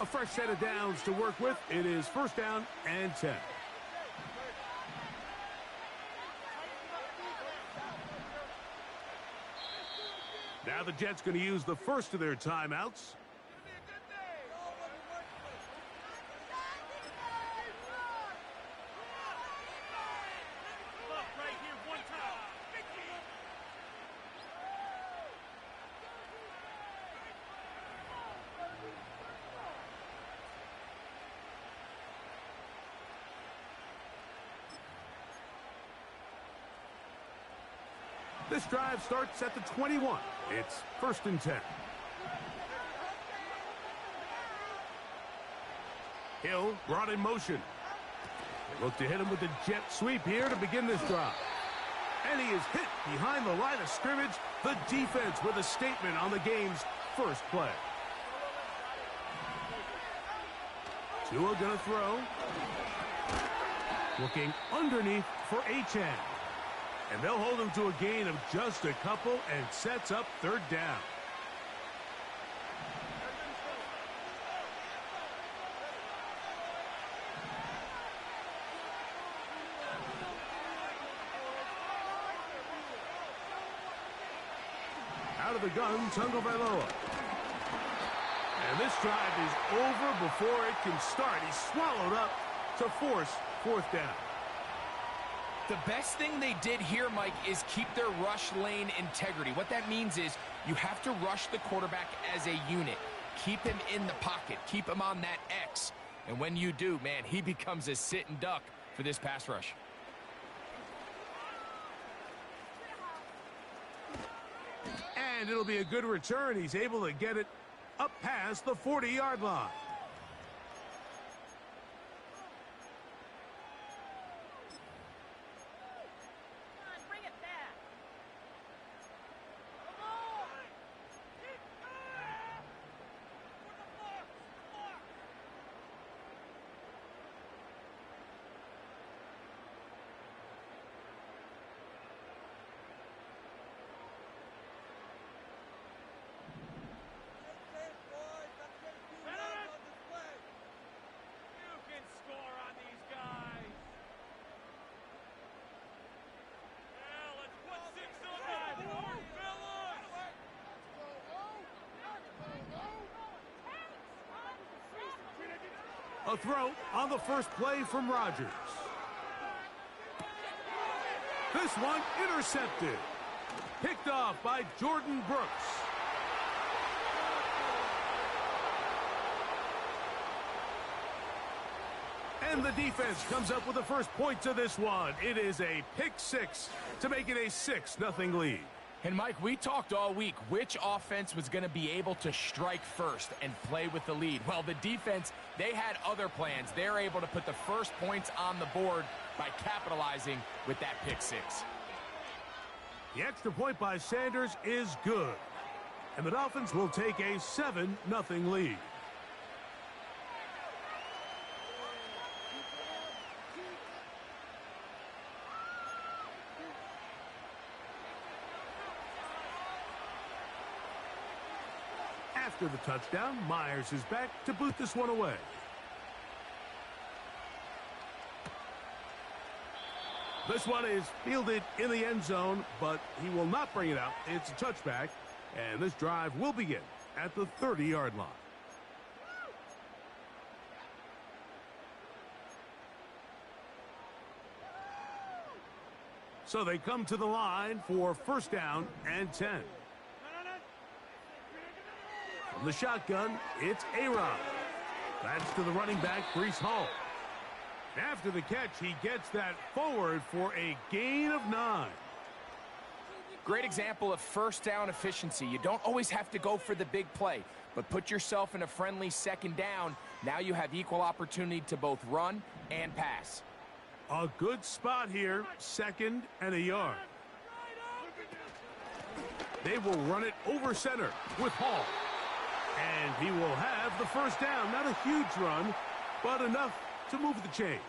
A fresh set of downs to work with. It is first down and 10. Now the Jets going to use the first of their timeouts. This drive starts at the 21. It's first and 10. Hill brought in motion. They look to hit him with the jet sweep here to begin this drive. And he is hit behind the line of scrimmage. The defense with a statement on the game's first play. Tua gonna throw. Looking underneath for Achane. And they'll hold him to a gain of just a couple and sets up third down. Out of the gun, Tagovailoa. And this drive is over before it can start. He's swallowed up to force fourth down. The best thing they did here, Mike, is keep their rush lane integrity. What that means is you have to rush the quarterback as a unit. Keep him in the pocket. Keep him on that X. And when you do, man, he becomes a sitting duck for this pass rush. And it'll be a good return. He's able to get it up past the 40-yard line. A throw on the first play from Rodgers. This one intercepted. Picked off by Jordan Brooks. And the defense comes up with the first point to this one. It is a pick six to make it a 6-0 lead. And, Mike, we talked all week which offense was going to be able to strike first and play with the lead. Well, the defense, they had other plans. They're able to put the first points on the board by capitalizing with that pick six. The extra point by Sanders is good. And the Dolphins will take a 7-0 lead. After the touchdown, Myers is back to boot this one away. This one is fielded in the end zone, but he will not bring it out. It's a touchback, and this drive will begin at the 30-yard line. So they come to the line for first down and 10. From the shotgun, it's A-Rod. That's to the running back, Breece Hall. After the catch, he gets that forward for a gain of 9. Great example of first down efficiency. You don't always have to go for the big play, but put yourself in a friendly second down. Now you have equal opportunity to both run and pass. A good spot here, 2nd and a yard. They will run it over center with Hall. And he will have the first down. Not a huge run, but enough to move the chains.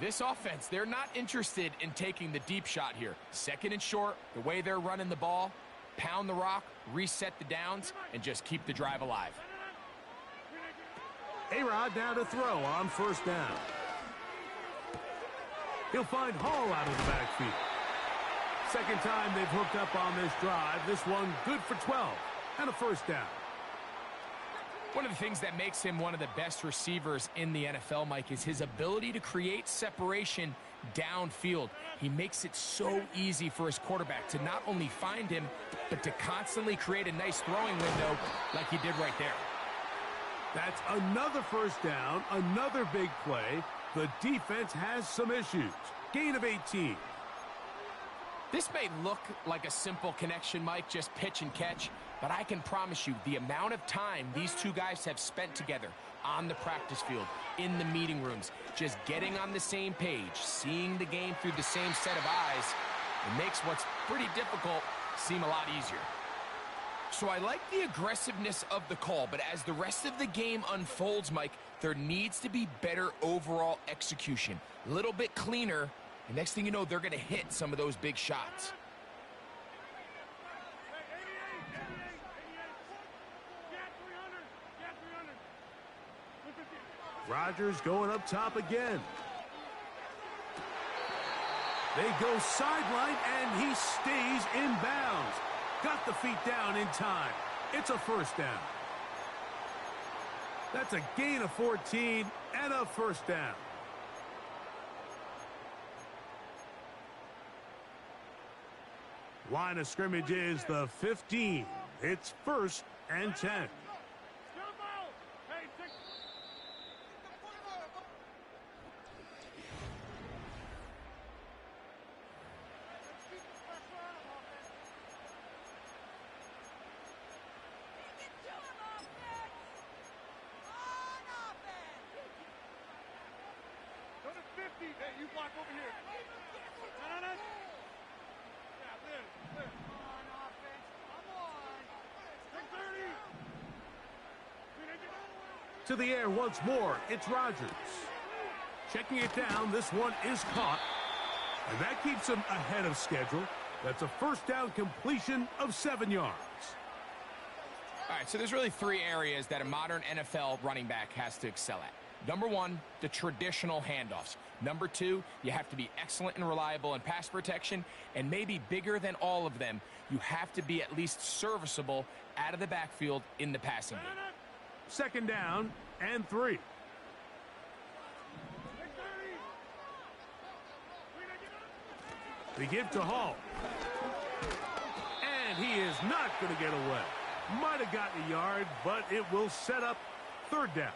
This offense, they're not interested in taking the deep shot here. 2nd and short, the way they're running the ball, pound the rock, reset the downs, and just keep the drive alive. A-Rod now to throw on first down. He'll find Hall out of the backfield. Second time they've hooked up on this drive. This one good for 12 and a first down. One of the things that makes him one of the best receivers in the NFL, Mike, is his ability to create separation downfield. He makes it so easy for his quarterback to not only find him, but to constantly create a nice throwing window like he did right there. That's another first down, another big play. The defense has some issues. Gain of 18. This may look like a simple connection, Mike, just pitch and catch, but I can promise you the amount of time these two guys have spent together on the practice field, in the meeting rooms, just getting on the same page, seeing the game through the same set of eyes, it makes what's pretty difficult seem a lot easier. So I like the aggressiveness of the call, but as the rest of the game unfolds, Mike, there needs to be better overall execution, a little bit cleaner. And next thing you know, they're going to hit some of those big shots. Rodgers going up top again. They go sideline, and he stays in bounds. Got the feet down in time. It's a first down. That's a gain of 14 and a first down. Line of scrimmage is the 15. It's first and 10. You block over here. To the air once more, it's Rodgers. Checking it down, this one is caught. And that keeps him ahead of schedule. That's a first down completion of 7 yards. All right, so there's really three areas that a modern NFL running back has to excel at. Number one, the traditional handoffs. Number two, you have to be excellent and reliable in pass protection. And maybe bigger than all of them, you have to be at least serviceable out of the backfield in the passing game. Second down and 3. They give to Hall. And he is not going to get away. Might have gotten a yard, but it will set up third down.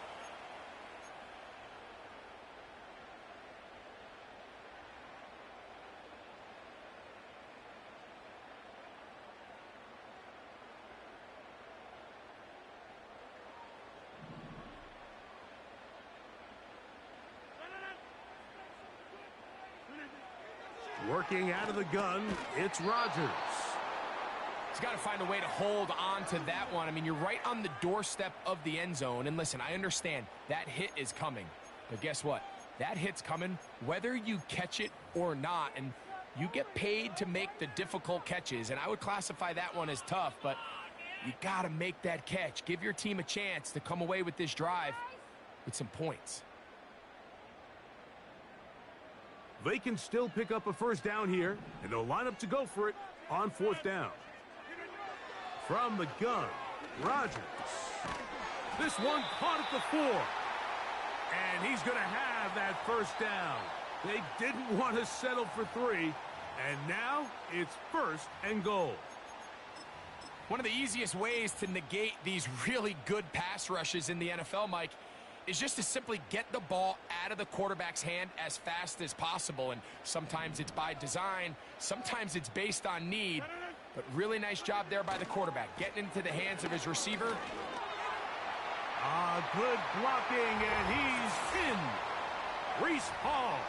Working out of the gun, it's Rodgers. He's got to find a way to hold on to that one. I mean, you're right on the doorstep of the end zone. And listen, I understand that hit is coming. But guess what? That hit's coming whether you catch it or not. And you get paid to make the difficult catches. And I would classify that one as tough. But you got to make that catch. Give your team a chance to come away with this drive with some points. They can still pick up a first down here, and they'll line up to go for it on fourth down. From the gun, Rodgers. This one caught at the 4. And he's going to have that first down. They didn't want to settle for 3, and now it's first and goal. One of the easiest ways to negate these really good pass rushes in the NFL, Mike, is just to simply get the ball out of the quarterback's hand as fast as possible. And sometimes it's by design, sometimes it's based on need. But really nice job there by the quarterback, getting into the hands of his receiver. Good blocking, and he's in. Reese Hall,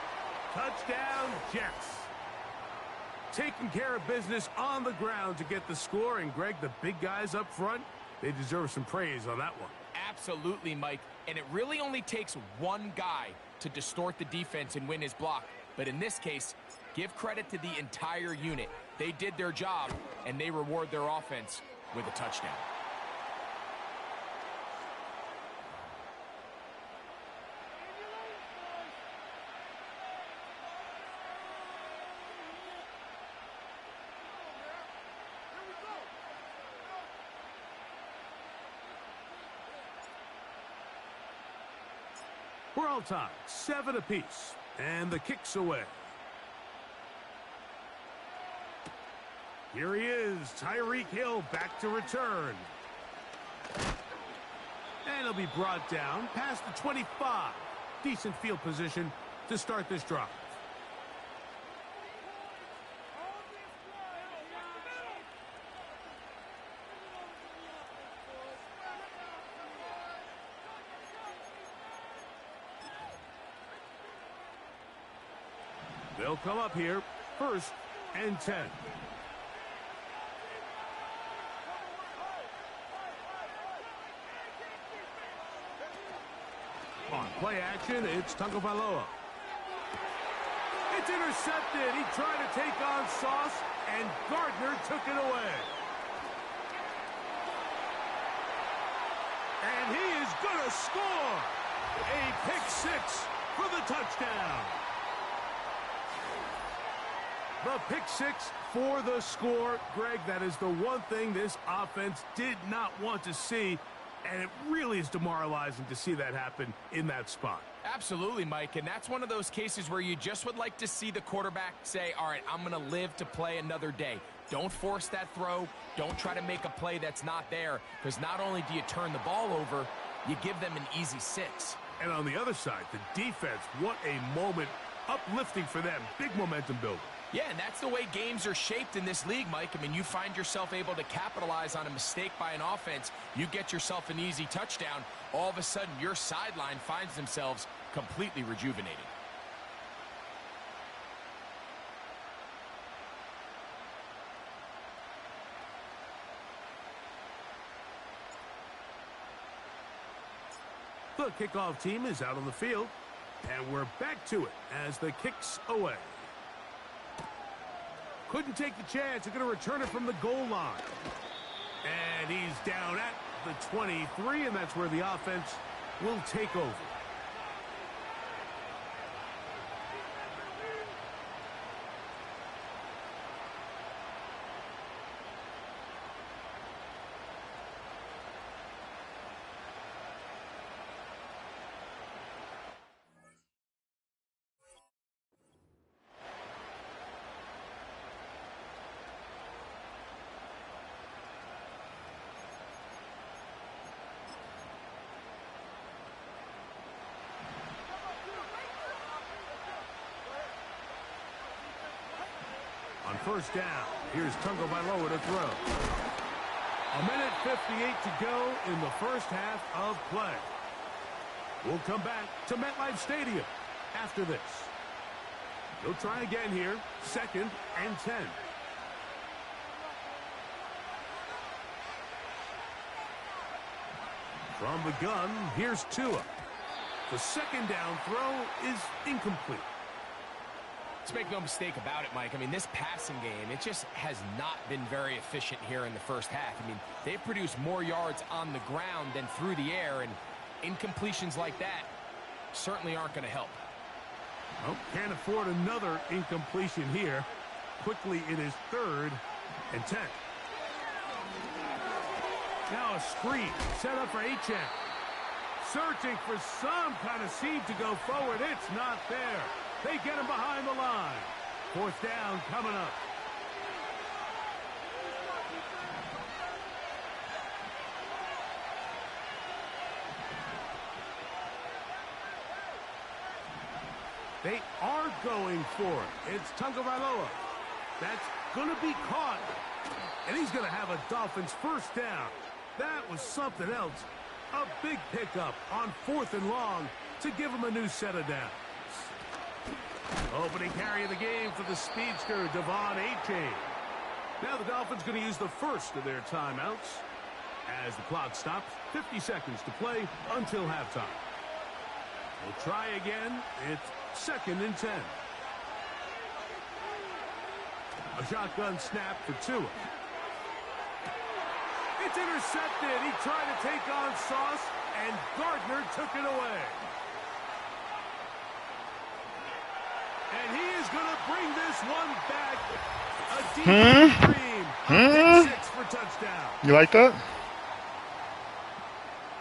touchdown Jets. Taking care of business on the ground to get the score. And Greg, the big guys up front, they deserve some praise on that one. Absolutely, Mike. And it really only takes one guy to distort the defense and win his block. But in this case, give credit to the entire unit. They did their job, and they reward their offense with a touchdown. We're all tied, 7 apiece, and the kick's away. Here he is, Tyreek Hill back to return. And he'll be brought down past the 25. Decent field position to start this drive. They'll come up here, 1st and 10. On play action, it's Tagovailoa. It's intercepted. He tried to take on Sauce, and Gardner took it away. And he is going to score. A pick 6 for the touchdown. The pick 6 for the score. Greg, that is the one thing this offense did not want to see, and it really is demoralizing to see that happen in that spot. Absolutely, Mike, and that's one of those cases where you just would like to see the quarterback say, all right, I'm going to live to play another day. Don't force that throw. Don't try to make a play that's not there, because not only do you turn the ball over, you give them an easy 6. And on the other side, the defense, what a moment, uplifting for them. Big momentum builder. Yeah, and that's the way games are shaped in this league, Mike. I mean, you find yourself able to capitalize on a mistake by an offense. You get yourself an easy touchdown. All of a sudden, your sideline finds themselves completely rejuvenated. The kickoff team is out on the field, and we're back to it as the kick's away. Couldn't take the chance. They're going to return it from the goal line. And he's down at the 23, and that's where the offense will take over. On 1st down, here's Tagovailoa to throw. 1:58 to go in the 1st half of play. We'll come back to MetLife Stadium after this. He'll try again here, 2nd and 10. From the gun, here's Tua. The 2nd down throw is incomplete. Let's make no mistake about it, Mike. I mean, this passing game, it just has not been very efficient here in the 1st half. I mean, they've produced more yards on the ground than through the air, and incompletions like that certainly aren't going to help. Well, can't afford another incompletion here. Quickly, it is 3rd and 10. Now a screen set up for Achane. Searching for some kind of seam to go forward. It's not there. They get him behind the line. 4th down coming up. They are going for it. It's Tagovailoa. That's going to be caught. And he's going to have a Dolphins 1st down. That was something else. A big pickup on 4th and long to give him a new set of downs. Opening carry of the game for the speedster, Achane. Now the Dolphins going to use the 1st of their timeouts as the clock stops. 50 seconds to play until halftime. We'll try again. It's 2nd and 10. A shotgun snap for Tua. It's intercepted. He tried to take on Sauce, and Gardner took it away. And he is going to bring this one back. A deep dream. A pick 6 for touchdown. You like that?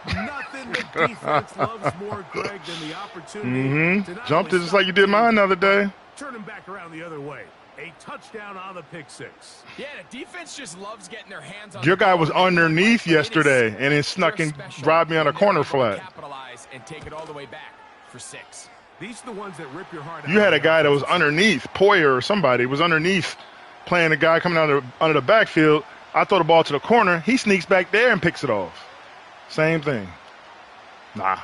Nothing the defense loves more, Greg, than the opportunity to not Jumped it only just stop like you did mine the other day. turn him back around the other way. A touchdown on the pick six. Yeah, the defense just loves getting their hands on Your the guy ball was and making a underneath play, but yesterday, and it snuck they're and special robbed me on a when they're corner able to flat. capitalize and take it all the way back for 6. These are the ones that rip your heart out. You had a guy that was underneath, Poyer or somebody was underneath, playing a guy coming out under the backfield. I throw the ball to the corner. He sneaks back there and picks it off. Same thing. Nah.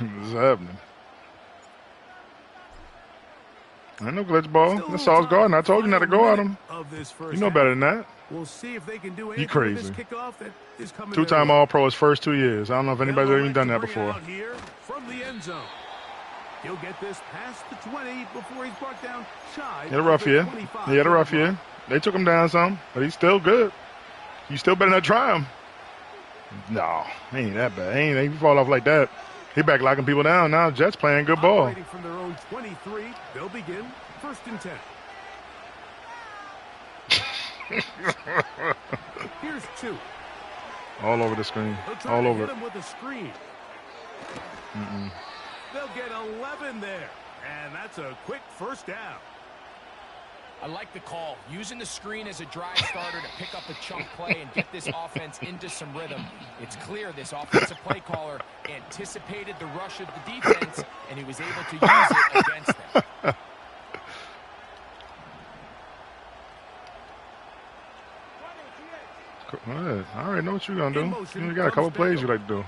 What's happening? Ain't no glitch ball. That's Sauce Gardner. I told you not to go at him. You know better than that. We'll see if they can do You crazy. kickoff that is coming. Two-time All-Pro his first 2 years. I don't know if anybody's ever even done that before. Here from the end zone. He'll get this past the 20 before he's brought down shy. He had a rough year. He had a rough year. They took him down some, but he's still good. You still better not try him. No, he ain't that bad. He ain't fall off like that. He back locking people down now. Jets playing good ball. Operating from their own 23, they'll begin 1st and 10. Here's 2. All over the screen. All over it. Him with a screen. They'll get 11 there, and that's a quick first down. I like the call. Using the screen as a drive starter to pick up a chunk play and get this offense into some rhythm. It's clear this offensive play caller anticipated the rush of the defense, and he was able to use it against them. Go ahead. I already know what you're going to do. You got a couple plays you like to do.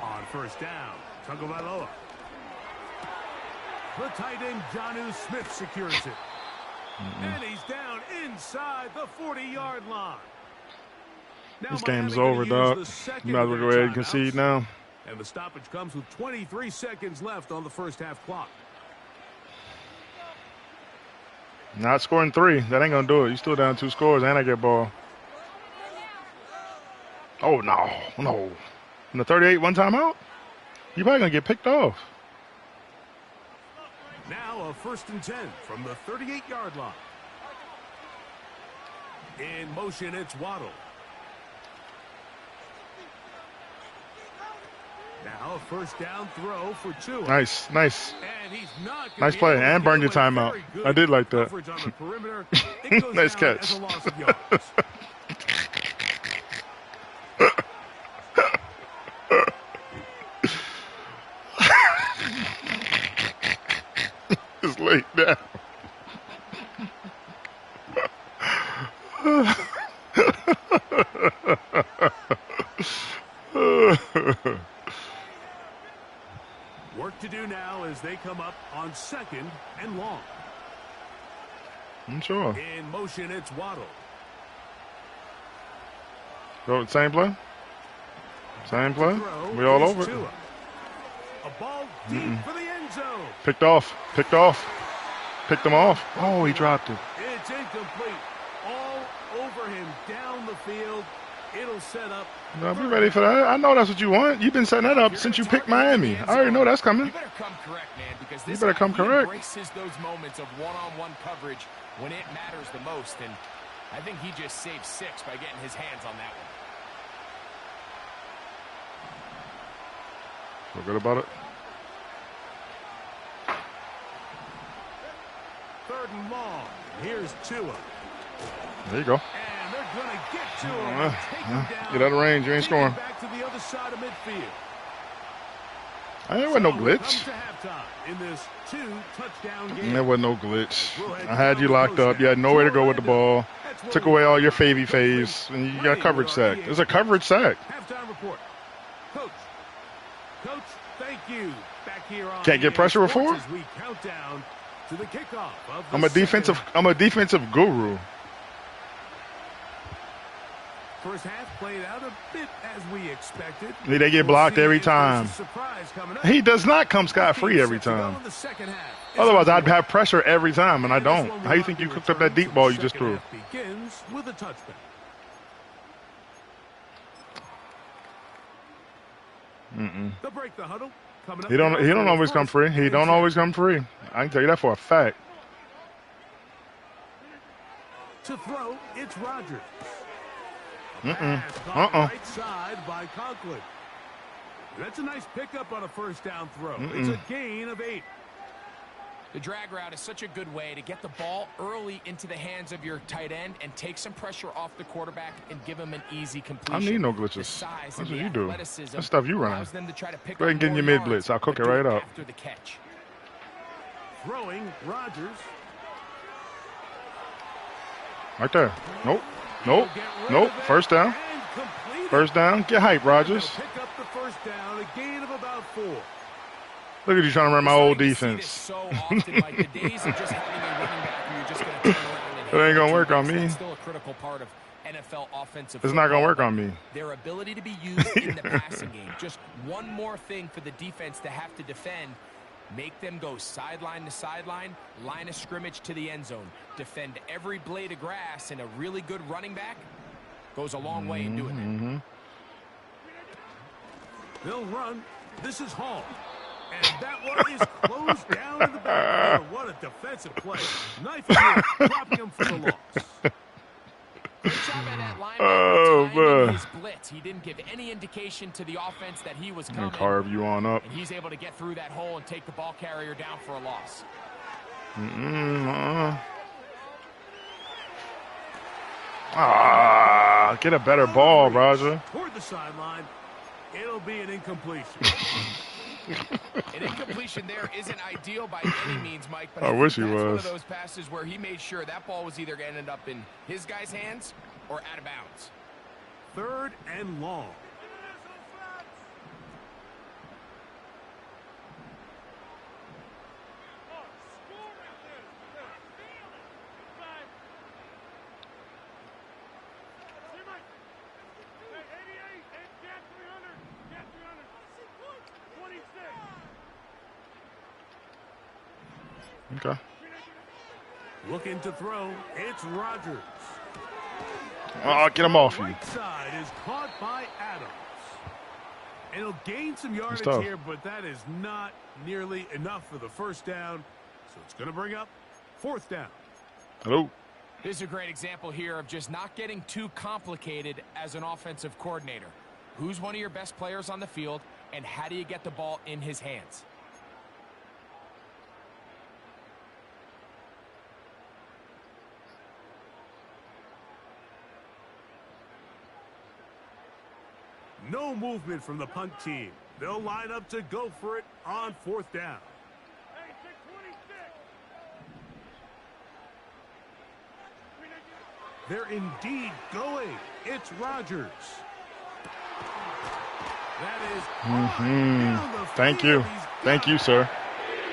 On first down, Tagovailoa. The tight end, Jonnu Smith, secures it. And he's down inside the 40-yard line. Now This game's Miami over, gonna dog. use the second You might as well of go their ahead and concede timeouts. now. And the stoppage comes with 23 seconds left on the first half clock. Not scoring 3. That ain't going to do it. You still down 2 scores, and I get ball. Oh, no. No. In the 38, one timeout? You probably going to get picked off. Now a 1st and 10 from the 38-yard line. In motion, it's Waddle. Now a first down throw for 2. Nice. Nice. And he's not Nice play. And burn your timeout. I did like that. On the perimeter. It goes Nice down catch. as a loss of yards. Just laid down. Work to do now as they come up on 2nd and long. I'm sure. In motion, it's Waddle. Go same play? Same play? Throw We all is over it. Tua. A ball deep for the end zone. Picked off. Picked off. Picked him off. Oh, he dropped it. It's incomplete. All over him down the field. It'll set up. I'll be ready for that. I know that's what you want. You've been setting that up since you picked Miami. I already know that's coming. You better come correct, man, because this You better come guy, correct. he embraces those moments of one-on-one coverage when it matters the most, and I think he just saved 6 by getting his hands on that one. Feel good about it. 3rd and long. Here's Tua. There you go. And they're going to get to him. and take him down. Get out of range. You ain't Take him scoring. back to the other side of midfield. There wasn't no So, glitch. come to halftime in this 2-touchdown game. There wasn't no glitch. I had you locked up. You had nowhere to go with the ball. Took away all your favy faves, and you got coverage sack. It's a coverage sack. Halftime report. Coach, thank you. Back here on Can't get pressure with 4? as we count down to the kickoff of the I'm a defensive guru. First half played out a bit as we expected. They get blocked every time. He does not come scot-free every time. Otherwise, I'd have pressure every time, and I don't. How do you think you cooked up that deep ball you just threw? Begins with a touchdown. They'll break the huddle. He don't always come free. He don't always come free. I can tell you that for a fact. To throw, it's Rodgers. Right side by Conklin. That's a nice pickup on a first down throw. It's a gain of 8. The drag route is such a good way to get the ball early into the hands of your tight end and take some pressure off the quarterback and give him an easy completion. I need no glitches. That's what you do. That's stuff you run. Go ahead and get in your mid blitz. I'll cook it right up. After the catch. Throwing Rodgers. Right there. Nope. First down. First down. Get hype, Rodgers. Pick up the first down, a gain of about 4. Look at you trying to run my old defense. So often, like the days of just having a running back where you're just going to turn around and it ain't gonna work on me. That's still a critical part of NFL offensive. It's not gonna work on me. Their ability to be used in the passing game. Just one more thing for the defense to have to defend. Make them go sideline to sideline, line of scrimmage to the end zone. Defend every blade of grass, and a really good running back goes a long way in doing that. They'll run. This is Hall. And that one is closed down in the back. What a defensive play. Knife here, dropping him for the loss. Good job at that linebacker timing his blitz. He didn't give any indication to the offense that he was coming. Carve you on up. And he's able to get through that hole and take the ball carrier down for a loss. Get a better ball, Roger. Toward the sideline, it'll be an incompletion. An incompletion there isn't ideal by any means, Mike. But I wish he was. One of those passes where he made sure that ball was either going to end up in his guy's hands or out of bounds. 3rd and long. Okay. Looking to throw, it's Rodgers. Get him off you. Right side is caught by Adams. And he'll gain some yardage here, but that is not nearly enough for the first down. So it's going to bring up 4th down. Hello. This is a great example here of just not getting too complicated as an offensive coordinator. Who's one of your best players on the field, and how do you get the ball in his hands? No movement from the punt team. They'll line up to go for it on 4th down. They're indeed going. It's Rodgers. That is down the Thank field. you. Thank you, sir.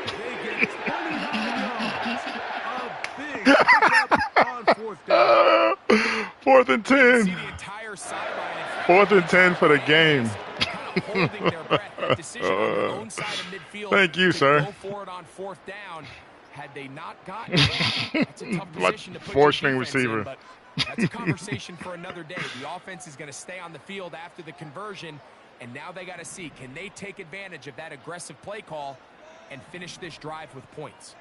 They get 29 yards. A big pickup on 4th down. 4th and 10. See the entire sideline. 4th and 10 for the game. Holding their breath. That decision on their own side of midfield. Thank you, sir. Go for it on 4th down. Had they not gotten it, that's a tough position to put your 4th-string receiver. In, but that's a conversation for another day. The offense is going to stay on the field after the conversion, and now they got to see, can they take advantage of that aggressive play call and finish this drive with points?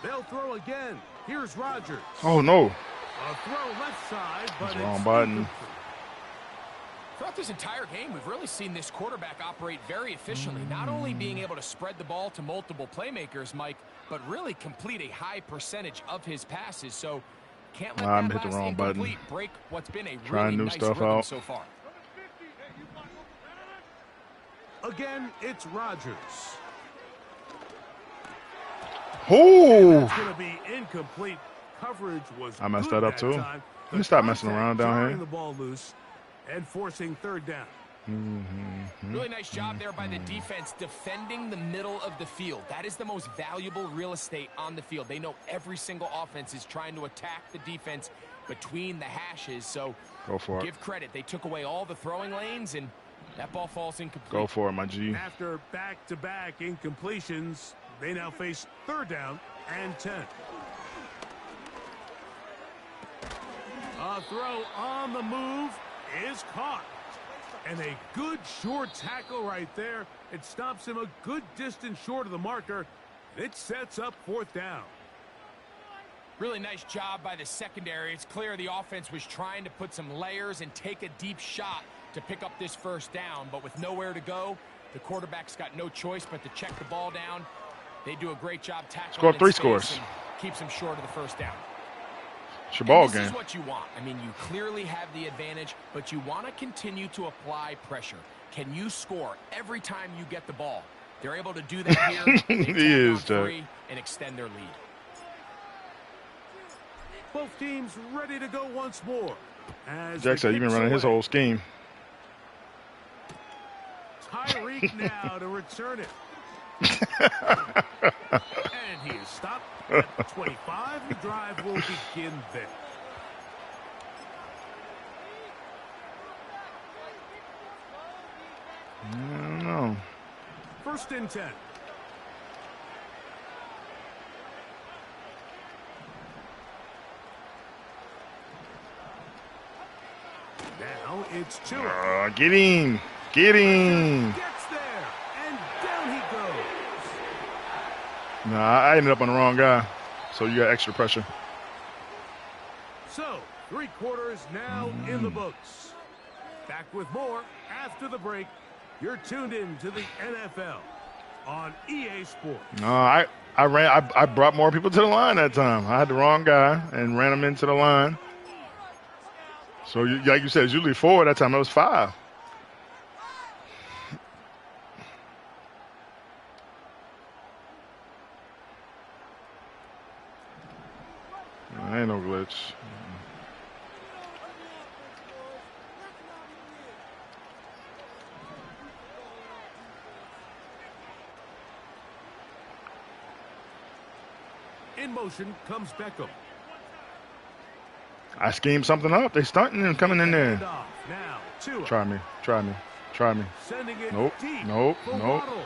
They'll throw again. Here's Rodgers. Oh, no. A throw left side, but That's wrong button. Throughout this entire game, we've really seen this quarterback operate very efficiently, not only being able to spread the ball to multiple playmakers, Mike, but really complete a high percentage of his passes. So can't let that hit the last wrong incomplete button. break what's been a Trying really new nice stuff rhythm out. so far. Again, it's Rodgers. Oh! It's going to be incomplete. Coverage was I messed good that up too. time. Let me stop messing around down Jarring here. the ball loose and forcing 3rd down. Really nice job there by the defense defending the middle of the field. That is the most valuable real estate on the field. They know every single offense is trying to attack the defense between the hashes. So Go for it. Give credit. They took away all the throwing lanes, and that ball falls incomplete. Go for it, my G. After back-to-back incompletions, they now face 3rd down and 10. A throw on the move is caught. And a good short tackle right there. It stops him a good distance short of the marker. It sets up 4th down. Really nice job by the secondary. It's clear the offense was trying to put some layers and take a deep shot to pick up this 1st down. But with nowhere to go, the quarterback's got no choice but to check the ball down. They do a great job tackling. Scored 3 scores. Keeps them short of the 1st down. It's your ball this game. This is what you want. I mean, you clearly have the advantage, but you want to continue to apply pressure. Can you score every time you get the ball? They're able to do that here. He is, Jack. And extend their lead. Both teams ready to go once more. Jack said you've been running his whole scheme. Tyreek now to return it. And he is stopped at 25. The drive will begin there. I don't know. 1st and 10. Now it's Thur. Get him. Get him. Gets there, and down he goes. Nah, I ended up on the wrong guy. So you got extra pressure. So, 3 quarters now in the books. Back with more after the break. You're tuned in to the NFL on EA Sports. No, I brought more people to the line that time. I had the wrong guy and ran him into the line. So, like you said, it's usually 4. That time it was 5. Ain't no glitch. In motion comes Beckham. I schemed something up. They stunting and coming in there. Now, Thur. Try me. Try me. Try me. Sending it Nope. deep Nope. for Nope. Waddle.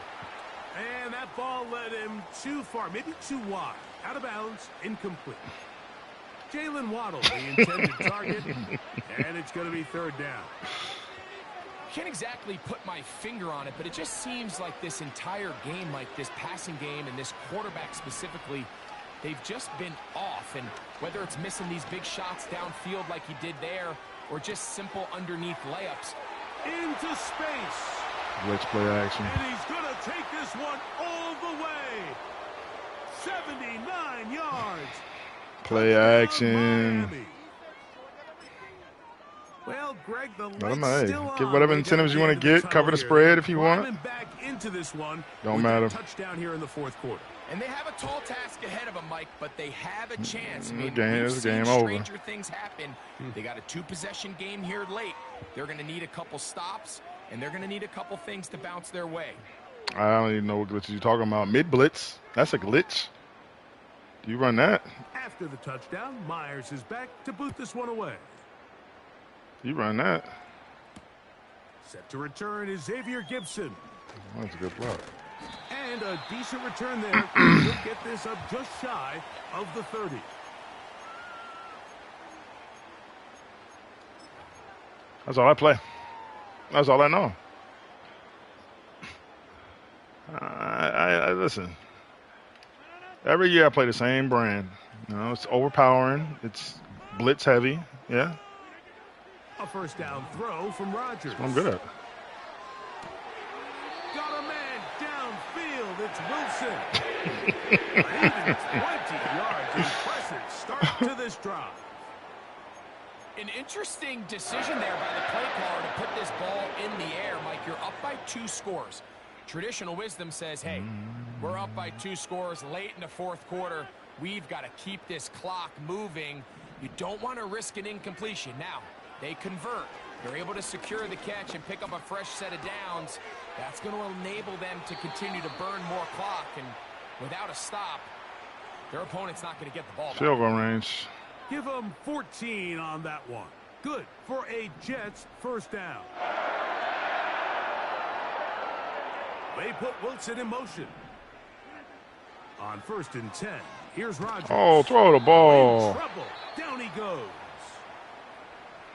And that ball led him too far, maybe too wide. Out of bounds, incomplete. Jalen Waddle, the intended target, and it's going to be 3rd down. Can't exactly put my finger on it, but it just seems like this entire game, like this passing game and this quarterback specifically, they've just been off. And whether it's missing these big shots downfield like he did there, or just simple underneath layups. Into space. Blitz play action. And he's going to take this one all the way. 79 yards. Play action. Miami. Well, Greg, the Hey, still get on. whatever incentives you want to get. Cover the spread if you Climbing want. back into this one. Don't matter. Touchdown here in the 4th quarter. And they have a tall task ahead of them, Mike, but they have a chance. I mean, It's we've game seen over. stranger things happen. They got a 2-possession game here late. They're going to need a couple stops, and they're going to need a couple things to bounce their way. I don't even know what glitches you're talking about. Mid blitz. That's a glitch. Do you run that? After the touchdown, Myers is back to boot this one away. You run that. Set to return is Xavier Gibson. That's a good block. And a decent return there. He'll get this up just shy of the 30. That's all I play. That's all I know. I listen. Every year I play the same brand. You know, it's overpowering. It's blitz heavy. Yeah. A 1st down throw from Rodgers. That's what I'm good at. Got a man downfield. It's Wilson. Even 20 yards. Impressive start to this drive. An interesting decision there by the play caller to put this ball in the air. Mike, you're up by 2 scores. Traditional wisdom says, hey, we're up by 2 scores late in the 4th quarter. We've got to keep this clock moving. You don't want to risk an incompletion. Now, they convert. They're able to secure the catch and pick up a fresh set of downs. That's going to enable them to continue to burn more clock, and without a stop, their opponent's not going to get the ball back. Field goal range. Give them 14 on that one. Good for a Jets first down. They put Wilson in motion. On 1st and 10, here's Rodgers. Oh, throw the ball. In trouble. Down he goes.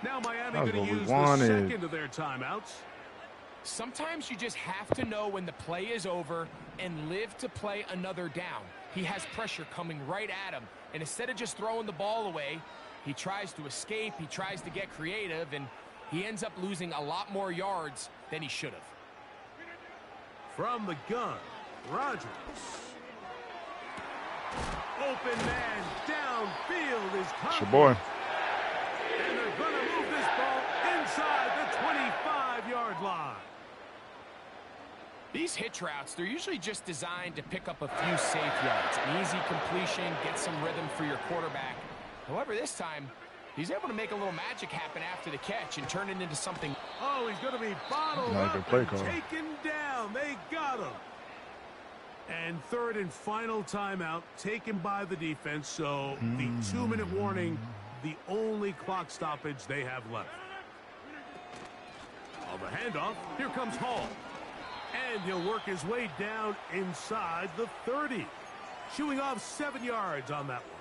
Now Miami going to use the wanted. second of their timeouts. Sometimes you just have to know when the play is over and live to play another down. He has pressure coming right at him, and instead of just throwing the ball away, he tries to escape, he tries to get creative, and he ends up losing a lot more yards than he should have. From the gun, Rodgers. Open man downfield is It's your coming. boy. And they're going to move this ball inside the 25-yard line. These hitch routes, they're usually just designed to pick up a few safe yards. An easy completion, get some rhythm for your quarterback. However, this time, he's able to make a little magic happen after the catch and turn it into something. Oh, he's going to be bottled Not a up good play and call. taken down. They got him. And third and final timeout taken by the defense. So the 2-minute warning, the only clock stoppage they have left. On the handoff, here comes Hall. And he'll work his way down inside the 30. Shooing off 7 yards on that one.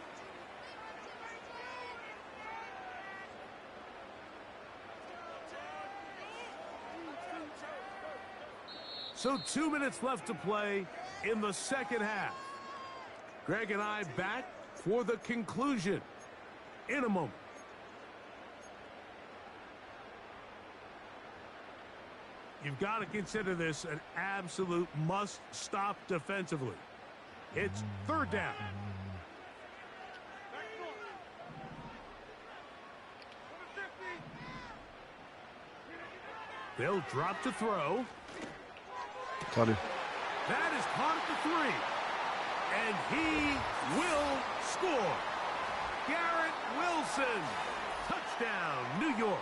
So 2 minutes left to play in the second half. Greg and I back for the conclusion in a moment. You've got to consider this an absolute must-stop defensively. It's 3rd down. They'll drop to throw. Toddy. That is caught at the 3. And he will score. Garrett Wilson. Touchdown, New York.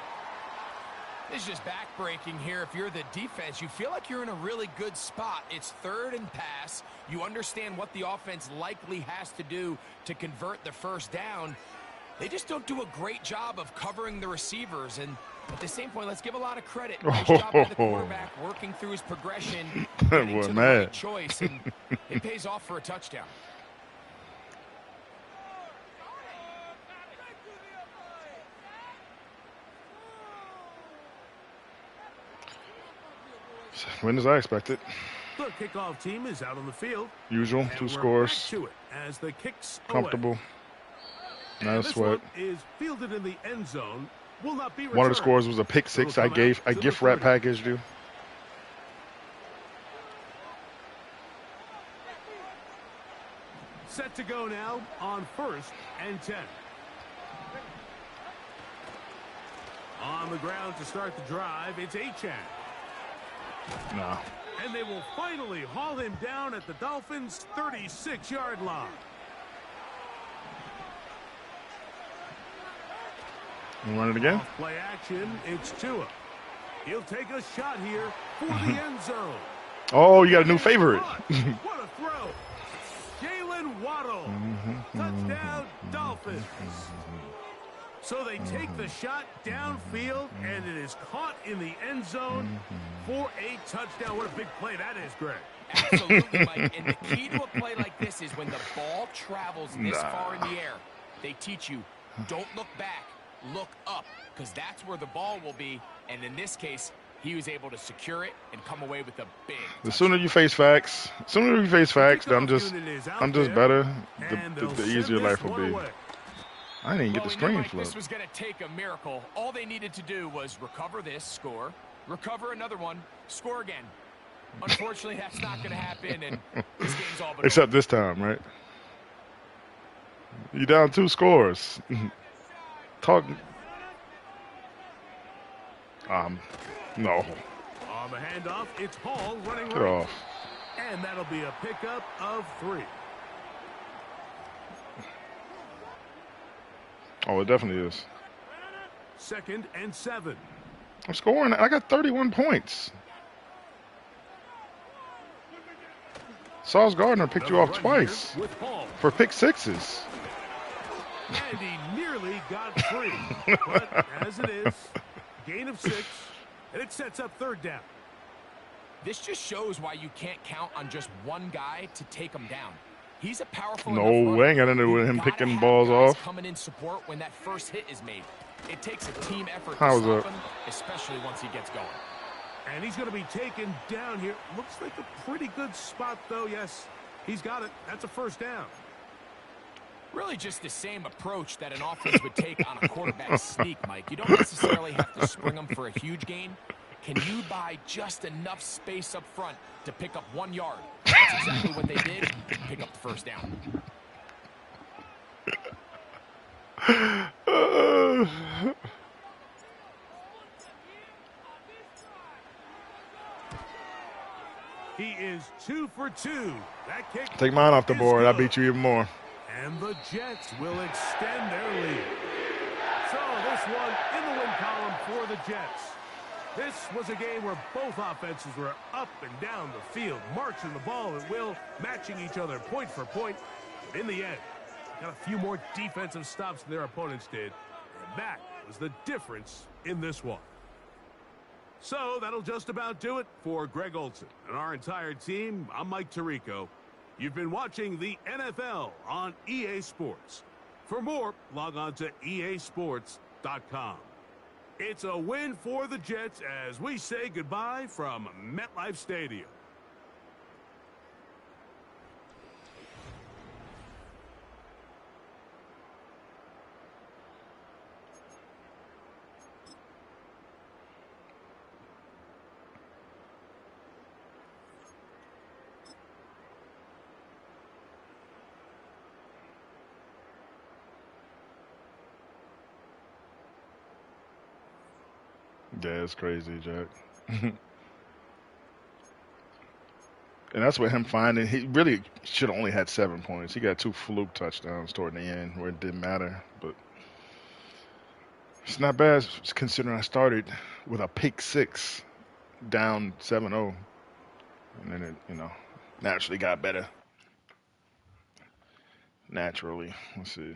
This is just back-breaking here. If you're the defense, you feel like you're in a really good spot. It's 3rd and pass. You understand what the offense likely has to do to convert the first down. They just don't do a great job of covering the receivers. And at the same point, let's give a lot of credit. Nice job by the quarterback working through his progression, getting Boy, to the mad. right choice, and it pays off for a touchdown. Win as I expected. The kickoff team is out on the field. Usual, And 2 we're scores. back to it as the kicks Comfortable. away. Not And a this sweat. one is fielded in the end zone. Will not be One of the returned. scores was a pick 6. I gift wrap packaged you. Set to go now on 1st and 10. On the ground to start the drive, it's Achane. Nah. And they will finally haul him down at the Dolphins' 36-yard line. You run it again? Off play action, it's Tua. He'll take a shot here for the end zone. Oh, you got a new favorite. What a throw. Jalen Waddle. Touchdown, Dolphins. So they take the shot downfield, and it is caught in the end zone for a touchdown. What a big play that is, Greg. Absolutely, Mike. And the key to a play like this is when the ball travels this far in the air, they teach you, don't look back, look up, because that's where the ball will be. And in this case, he was able to secure it and come away with a big touchdown. The sooner you face facts, I'm just better, the easier life will be. I didn't even get the screen Mike, flip. this was going to take a miracle. All they needed to do was recover this, score, recover another one, score again. Unfortunately, that's not going to happen, and this game's all but Except over. this time, right? You down 2 scores. Talk. No. On the handoff, it's Hall running Get right. off. And that'll be a pickup of 3. Oh, it definitely is. 2nd and 7. I'm scoring. I got 31 points. Sauce Gardner picked you Another off run twice here with Hall. for pick sixes. And he nearly got free. But as it is, gain of 6, and it sets up third down. This just shows why you can't count on just one guy to take him down. He's a powerful No, enough runner. ain't got nothing to do with him You gotta picking have balls guys off. coming in support when that first hit is made. It takes a team effort to How's stop that? him, especially once he gets going. And he's going to be taken down here. Looks like a pretty good spot, though. Yes, he's got it. That's a first down. Really just the same approach that an offense would take on a quarterback sneak, Mike. You don't necessarily have to spring them for a huge gain. Can you buy just enough space up front to pick up 1 yard? That's exactly what they did. Pick up the first down. He is 2 for 2. That kick Take mine off the is board. I good. beat you even more. And the Jets will extend their lead. So this one in the win column for the Jets. This was a game where both offenses were up and down the field, marching the ball at will, matching each other point for point. But in the end, got a few more defensive stops than their opponents did. And that was the difference in this one. So that'll just about do it for Greg Olson and our entire team. I'm Mike Tirico. You've been watching the NFL on EA Sports. For more, log on to easports.com. It's a win for the Jets as we say goodbye from MetLife Stadium. Yeah, it's crazy, Jack. And that's what him finding. He really should have only had 7 points. He got 2 fluke touchdowns toward the end where it didn't matter. But it's not bad considering I started with a pick 6 down 7-0. And then it, naturally got better. Naturally. Let's see.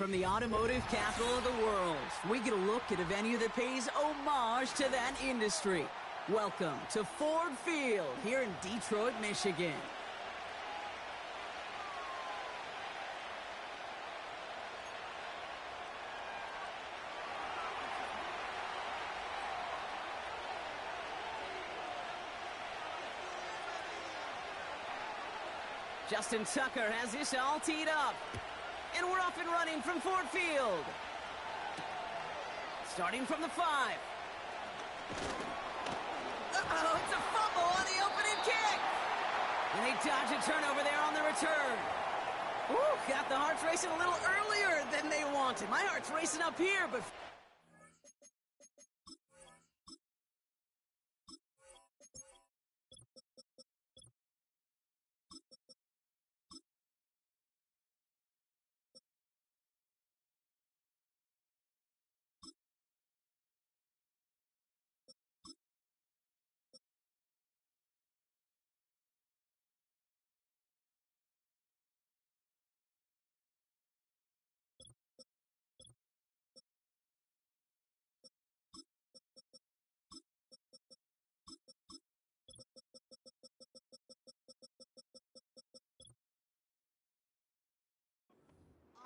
From the automotive capital of the world, we get a look at a venue that pays homage to that industry. Welcome to Ford Field here in Detroit, Michigan. Justin Tucker has this all teed up. And we're off and running from Ford Field. Starting from the 5. Uh-oh, it's a fumble on the opening kick. And they dodge a turnover there on the return. Ooh, got the hearts racing a little earlier than they wanted. My heart's racing up here, but...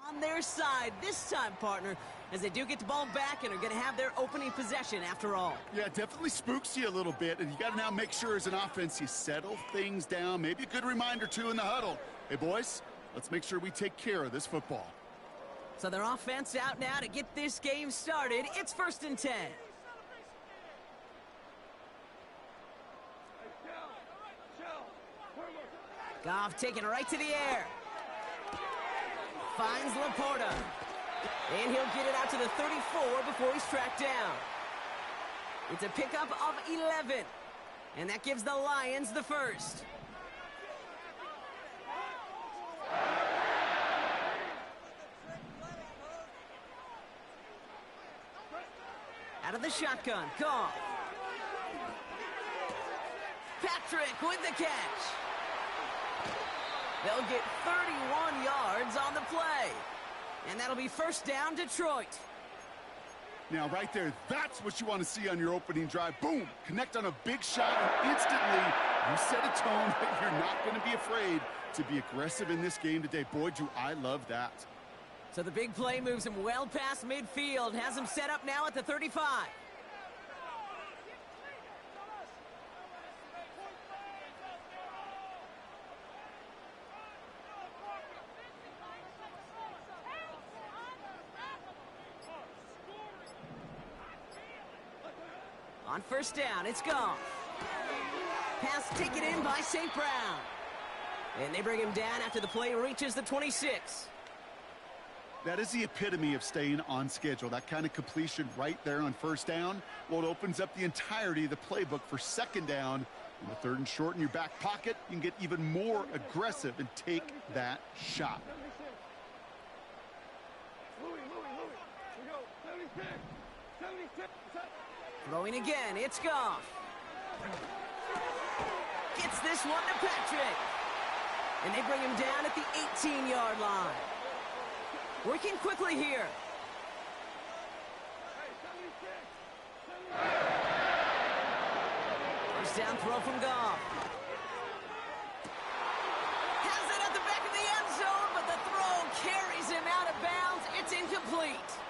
on their side this time, partner, as they do get the ball back and are going to have their opening possession after all. Yeah, it definitely spooks you a little bit, and you got to now make sure as an offense you settle things down. Maybe a good reminder, too, in the huddle. Hey, boys, let's make sure we take care of this football. So their offense out now to get this game started. It's 1st and 10. Goff taking it right to the air. Finds Laporta. And he'll get it out to the 34 before he's tracked down. It's a pickup of 11. And that gives the Lions the first. Out of the shotgun, Goff. Patrick with the catch. They'll get 31 yards on the play. And that'll be 1st down, Detroit. Now, right there, that's what you want to see on your opening drive. Boom! Connect on a big shot, and instantly you set a tone that you're not going to be afraid to be aggressive in this game today. Boy, do I love that. So the big play moves him well past midfield, has him set up now at the 35. On 1st down, it's Goff. Pass taken in by St. Brown. And they bring him down after the play reaches the 26. That is the epitome of staying on schedule. That kind of completion right there on 1st down. Well, it opens up the entirety of the playbook for 2nd down. In the 3rd and short in your back pocket, you can get even more aggressive and take that shot. Throwing again, it's Goff. Gets this one to Patrick. And they bring him down at the 18-yard line. Working quickly here. First down throw from Goff. Has it at the back of the end zone, but the throw carries him out of bounds. It's incomplete.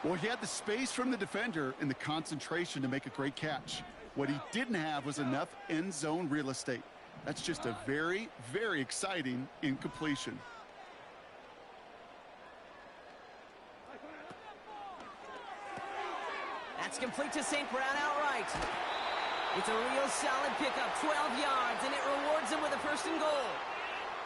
Well, he had the space from the defender and the concentration to make a great catch. What he didn't have was enough end zone real estate. That's just a very, very exciting incompletion. That's complete to St. Brown outright. It's a real solid pickup, 12 yards, and it rewards him with a 1st and goal.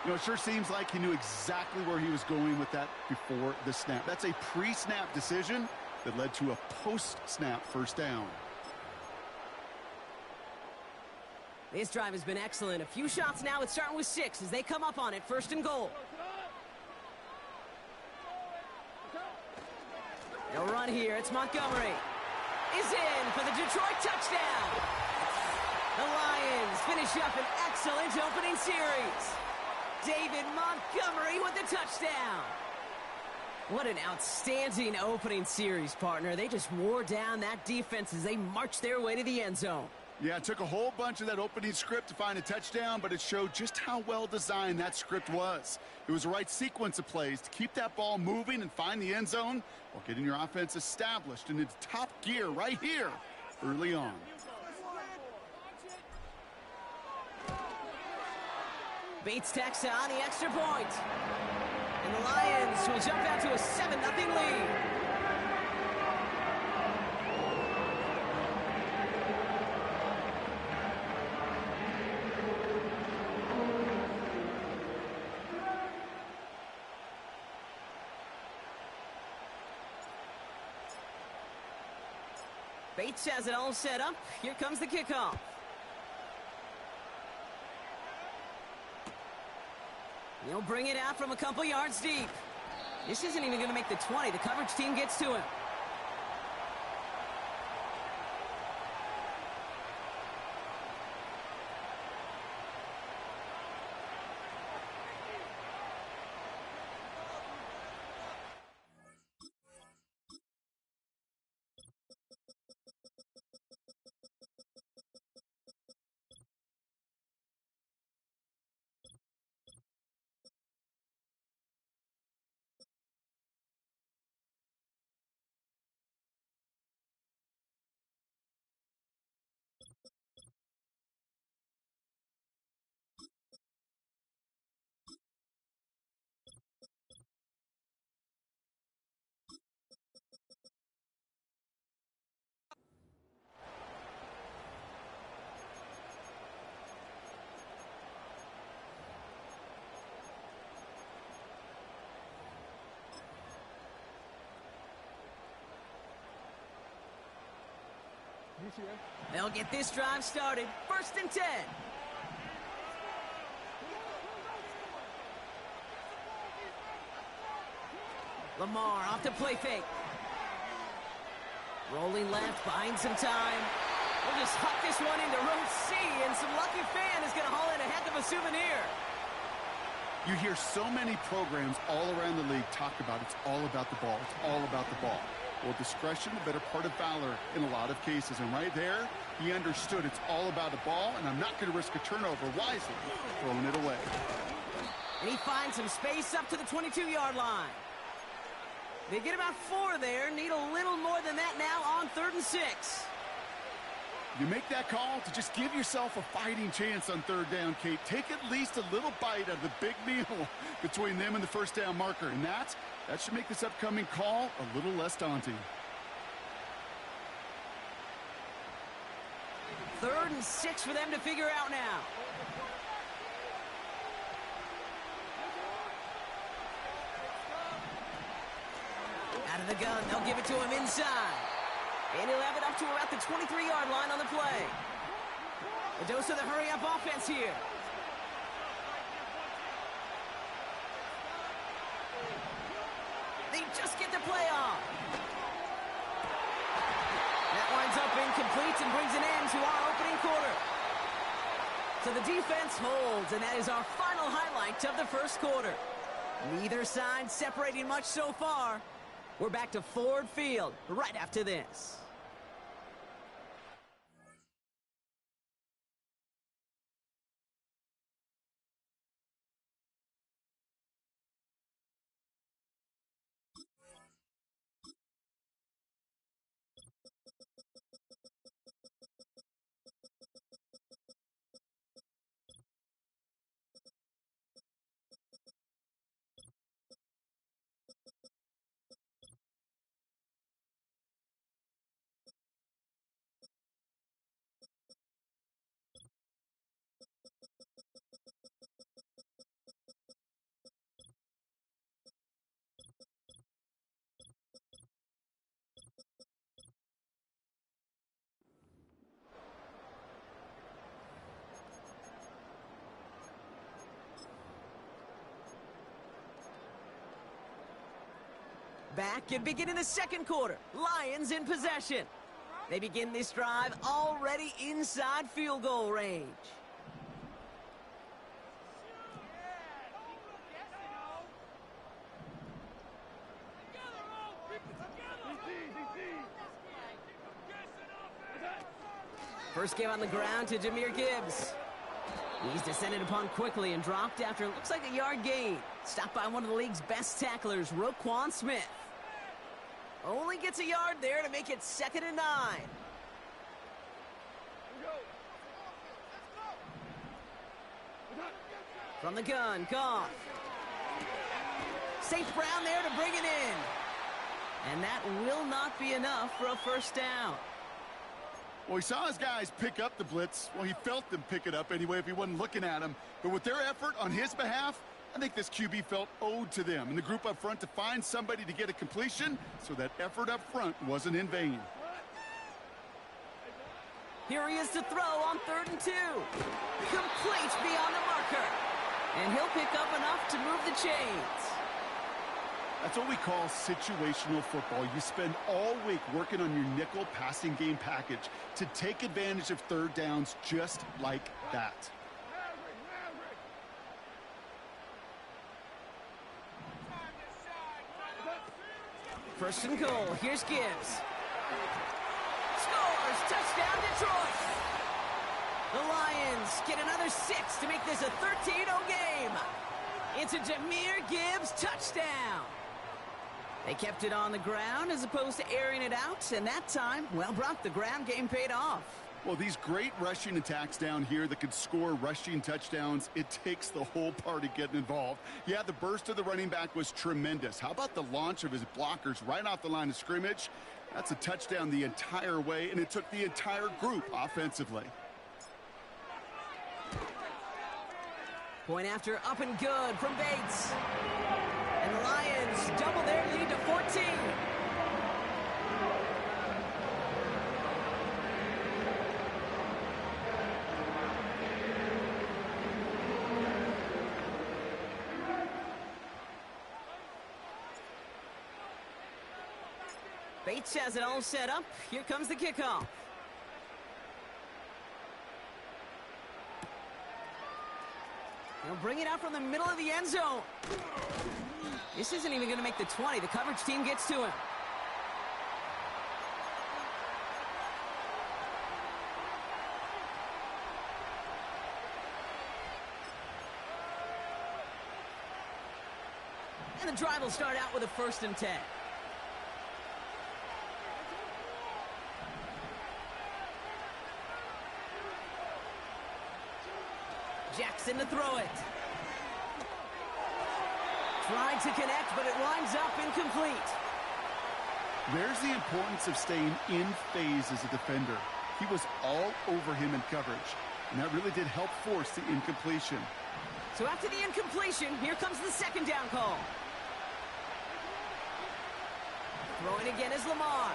You know, it sure seems like he knew exactly where he was going with that before the snap. That's a pre-snap decision that led to a post-snap 1st down. This drive has been excellent. A few shots now. It's starting with 6 as they come up on it. 1st and goal. They'll run here. It's Montgomery. Is in for the Detroit touchdown. The Lions finish up an excellent opening series. David Montgomery with the touchdown. What an outstanding opening series, partner. They just wore down that defense as they marched their way to the end zone. Yeah, it took a whole bunch of that opening script to find a touchdown, but it showed just how well designed that script was. It was the right sequence of plays to keep that ball moving and find the end zone while getting your offense established in its top gear right here early on. Bates tacks on the extra point. And the Lions will jump out to a 7-0 lead. Bates has it all set up. Here comes the kickoff. He'll bring it out from a couple yards deep. This isn't even going to make the 20. The coverage team gets to him. They'll get this drive started. 1st and 10. Lamar off to play fake. Rolling left, buying some time. We'll just huck this one into row C, and some lucky fan is going to haul in a heck of a souvenir. You hear so many programs all around the league talk about it's all about the ball. It's all about the ball. Well, discretion, the better part of valor in a lot of cases. And right there, he understood it's all about the ball, and I'm not going to risk a turnover wisely, throwing it away. And he finds some space up to the 22-yard line. They get about 4 there. Need a little more than that now on 3rd and 6. You make that call to just give yourself a fighting chance on 3rd down, Kate. Take at least a little bite out of the big meal between them and the 1st down marker. And that should make this upcoming call a little less daunting. 3rd and 6 for them to figure out now. Out of the gun, they'll give it to him inside. And he'll have it up to about the 23-yard line on the play. A dose of the hurry-up offense here. They just get the play off. That winds up incomplete and brings an end to our opening quarter. So the defense holds, and that is our final highlight of the 1st quarter. Neither side separating much so far. We're back to Ford Field right after this. Back and beginning the 2nd quarter. Lions in possession. They begin this drive already inside field goal range. First game on the ground to Jahmyr Gibbs. He's descended upon quickly and dropped after it looks like a yard gain. Stopped by one of the league's best tacklers, Roquan Smith. Only gets a yard there to make it 2nd and 9. From the gun, Goff. St. Brown there to bring it in. And that will not be enough for a first down. Well, he saw his guys pick up the blitz. Well, he felt them pick it up anyway if he wasn't looking at them. But with their effort on his behalf, I think this QB felt owed to them and the group up front to find somebody to get a completion, so that effort up front wasn't in vain. Here he is to throw on 3rd and 2. Complete beyond the marker. And he'll pick up enough to move the chains. That's what we call situational football. You spend all week working on your nickel passing game package to take advantage of 3rd downs just like that. First and goal. Here's Gibbs. Scores! Touchdown, Detroit! The Lions get another 6 to make this a 13-0 game. It's a Jahmyr Gibbs touchdown. They kept it on the ground as opposed to airing it out, and that time, well, Brock, the ground game paid off. Well, these great rushing attacks down here that could score rushing touchdowns, it takes the whole party getting involved. Yeah, the burst of the running back was tremendous. How about the launch of his blockers right off the line of scrimmage? That's a touchdown the entire way, and it took the entire group offensively. Point after, up and good from Bates. And the Lions double their lead to 14. Bates has it all set up. Here comes the kickoff. He'll bring it out from the middle of the end zone. This isn't even going to make the 20. The coverage team gets to him. And the drive will start out with a 1st and 10. Jackson to throw it. Tried to connect, but it winds up incomplete. There's the importance of staying in phase as a defender. He was all over him in coverage, and that really did help force the incompletion. So after the incompletion, here comes the 2nd down call. Throwing again is Lamar.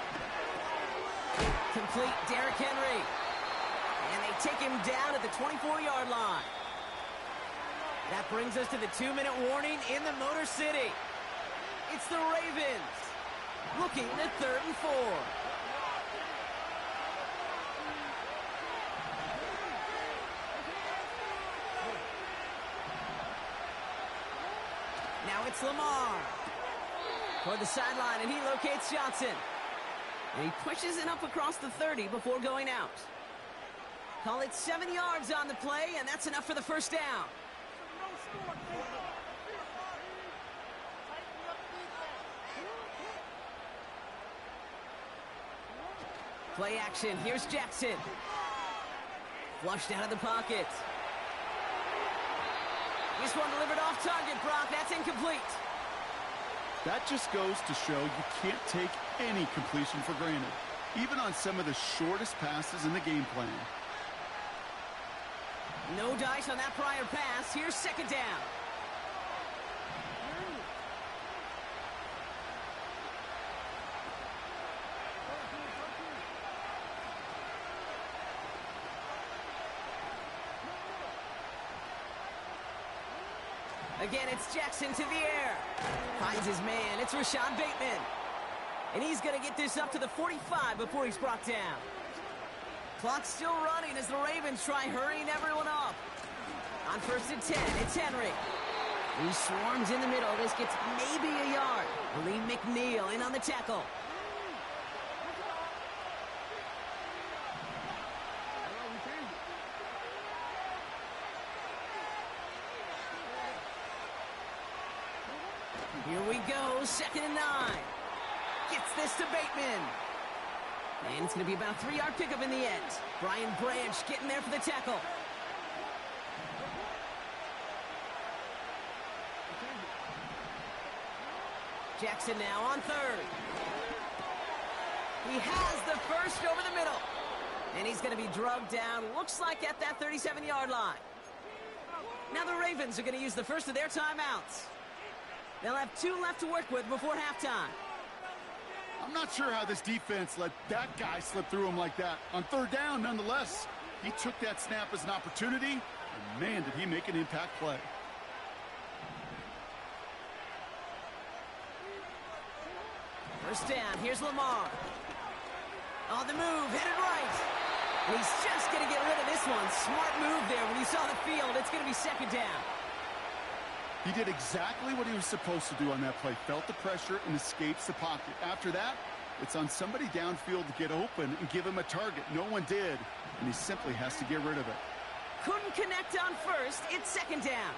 Complete, Derrick Henry. And they take him down at the 24-yard line. That brings us to the 2-minute warning in the Motor City. It's the Ravens looking at 3rd and 4. Now it's Lamar toward the sideline, and he locates Johnson. And he pushes it up across the 30 before going out. Call it 7 yards on the play, and that's enough for the 1st down. Play action. Here's Jackson. Flushed out of the pocket. This one delivered off target, Brock. That's incomplete. That just goes to show you can't take any completion for granted, even on some of the shortest passes in the game plan. No dice on that prior pass. Here's 2nd down. Again, it's Jackson to the air. Finds his man. It's Rashad Bateman. And he's going to get this up to the 45 before he's brought down. Clock's still running as the Ravens try hurrying everyone up. On 1st and 10, it's Henry. He swarms in the middle. This gets maybe a yard. Lee McNeil in on the tackle. goes 2nd and 9. Gets this to Bateman. And it's going to be about a 3-yard pickup in the end. Brian Branch getting there for the tackle. Jackson now on 3rd. He has the first over the middle. And he's going to be drugged down, looks like at that 37-yard line. Now the Ravens are going to use the first of their timeouts. They'll have 2 left to work with before halftime. I'm not sure how this defense let that guy slip through him like that. On 3rd down, nonetheless, he took that snap as an opportunity, and man, did he make an impact play. First down, here's Lamar. On the move, headed right. And he's just going to get rid of this one. Smart move there when he saw the field. It's going to be 2nd down. He did exactly what he was supposed to do on that play. Felt the pressure and escapes the pocket. After that, it's on somebody downfield to get open and give him a target. No one did, and he simply has to get rid of it. Couldn't connect on 1st. It's 2nd down.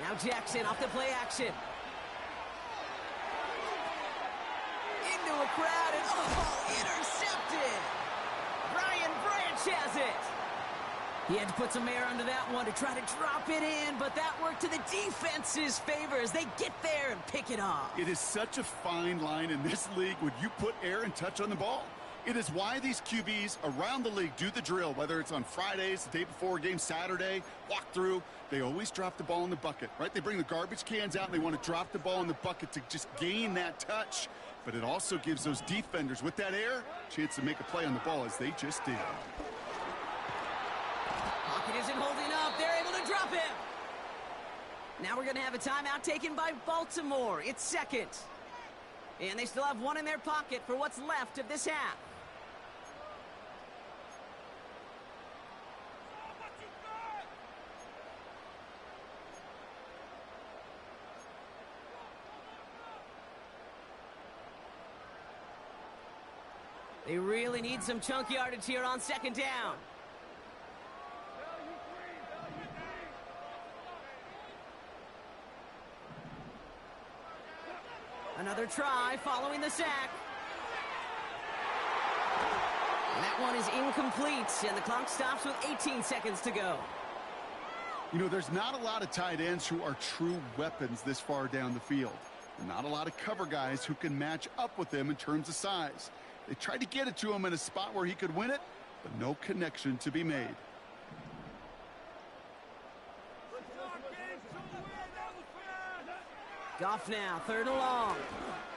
Now Jackson off the play action. Into a crowd and intercepted. Brian Branch has it. He had to put some air under that one to try to drop it in, but that worked to the defense's favor as they get there and pick it off. It is such a fine line in this league when you put air and touch on the ball. It is why these QBs around the league do the drill, whether it's on Fridays, the day before a game, Saturday, walk through. They always drop the ball in the bucket, right? They bring the garbage cans out and they want to drop the ball in the bucket to just gain that touch. But it also gives those defenders with that air a chance to make a play on the ball as they just did. Pocket isn't holding up. They're able to drop him. Now we're going to have a timeout taken by Baltimore. It's 2nd. And they still have 1 in their pocket for what's left of this half. They really need some chunk yardage here on 2nd down. Another try following the sack. And that one is incomplete, and the clock stops with 18 seconds to go. You know, there's not a lot of tight ends who are true weapons this far down the field. Not a lot of cover guys who can match up with them in terms of size. They tried to get it to him in a spot where he could win it, but no connection to be made. Goff now, 3rd and long.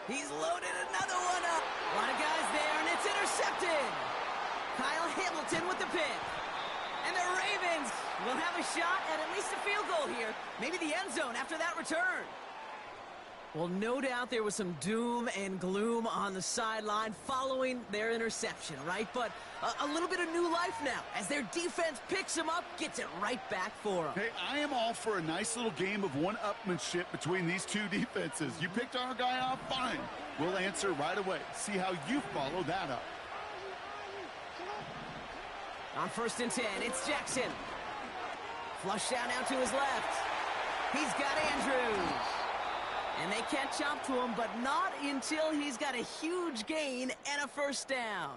He's loaded another one up. A lot of guys there, and it's intercepted. Kyle Hamilton with the pick. And the Ravens will have a shot at least a field goal here. Maybe the end zone after that return. Well, no doubt there was some doom and gloom on the sideline following their interception, right? But a little bit of new life now as their defense picks him up, gets it right back for them. Hey, I am all for a nice little game of one-upmanship between these two defenses. You picked our guy off, fine. We'll answer right away. See how you follow that up. On 1st and 10, it's Jackson. Flushed out now to his left. He's got Andrews. And they catch up to him, but not until he's got a huge gain and a 1st down.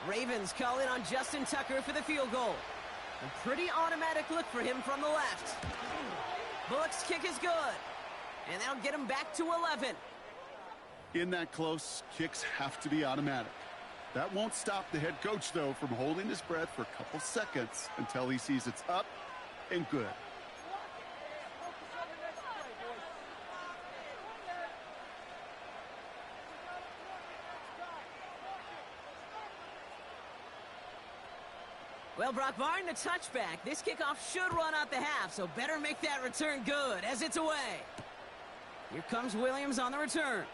Ravens calling on Justin Tucker for the field goal. A pretty automatic look for him from the left. Bullock's kick is good. And that'll get him back to 11. In that close, kicks have to be automatic. That won't stop the head coach, though, from holding his breath for a couple seconds until he sees it's up and good. Well, Brock, barring the touchback, this kickoff should run out the half, so better make that return good as it's away. Here comes Williams on the return.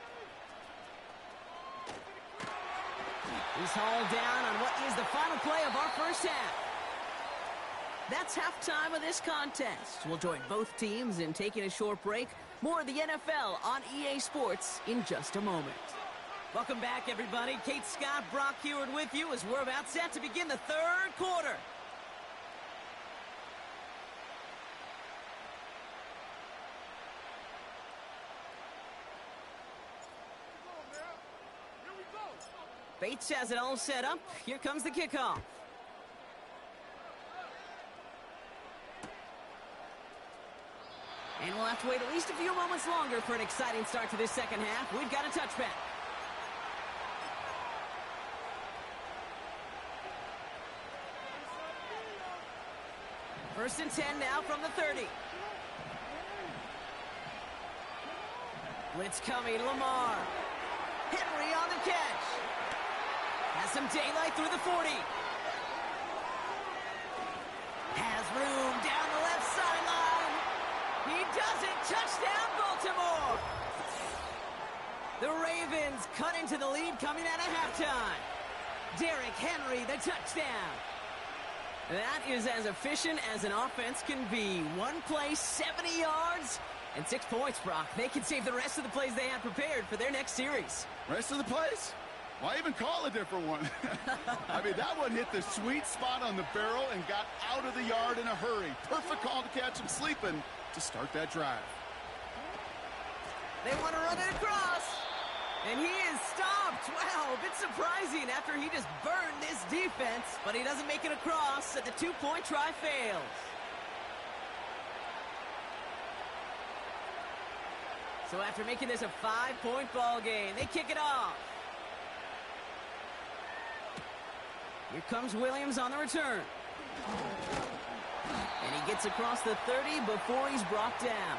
He's hauled down on what is the final play of our first half. That's halftime of this contest. We'll join both teams in taking a short break. More of the NFL on EA Sports in just a moment. Welcome back, everybody. Kate Scott, Brock Heward with you as we're about set to begin the third quarter. Bates has it all set up. Here comes the kickoff. And we'll have to wait at least a few moments longer for an exciting start to this second half. We've got a touchback. First and 10 now from the 30. Blitz coming, Lamar. Henry on the catch. Has some daylight through the 40. Has room down the left sideline. He does it. Touchdown, Baltimore. The Ravens cut into the lead coming out of halftime. Derrick Henry, the touchdown. That is as efficient as an offense can be. One play, 70 yards, and 6 points, Brock. They can save the rest of the plays they had prepared for their next series. Rest of the plays? Why even call a different one? I mean, that one hit the sweet spot on the barrel and got out of the yard in a hurry. Perfect call to catch him sleeping to start that drive. They want to run it across. And he is stopped. Wow, a bit surprising after he just burned this defense. But he doesn't make it across, and the 2-point try fails. So after making this a 5-point ball game, they kick it off. Here comes Williams on the return. And he gets across the 30 before he's brought down.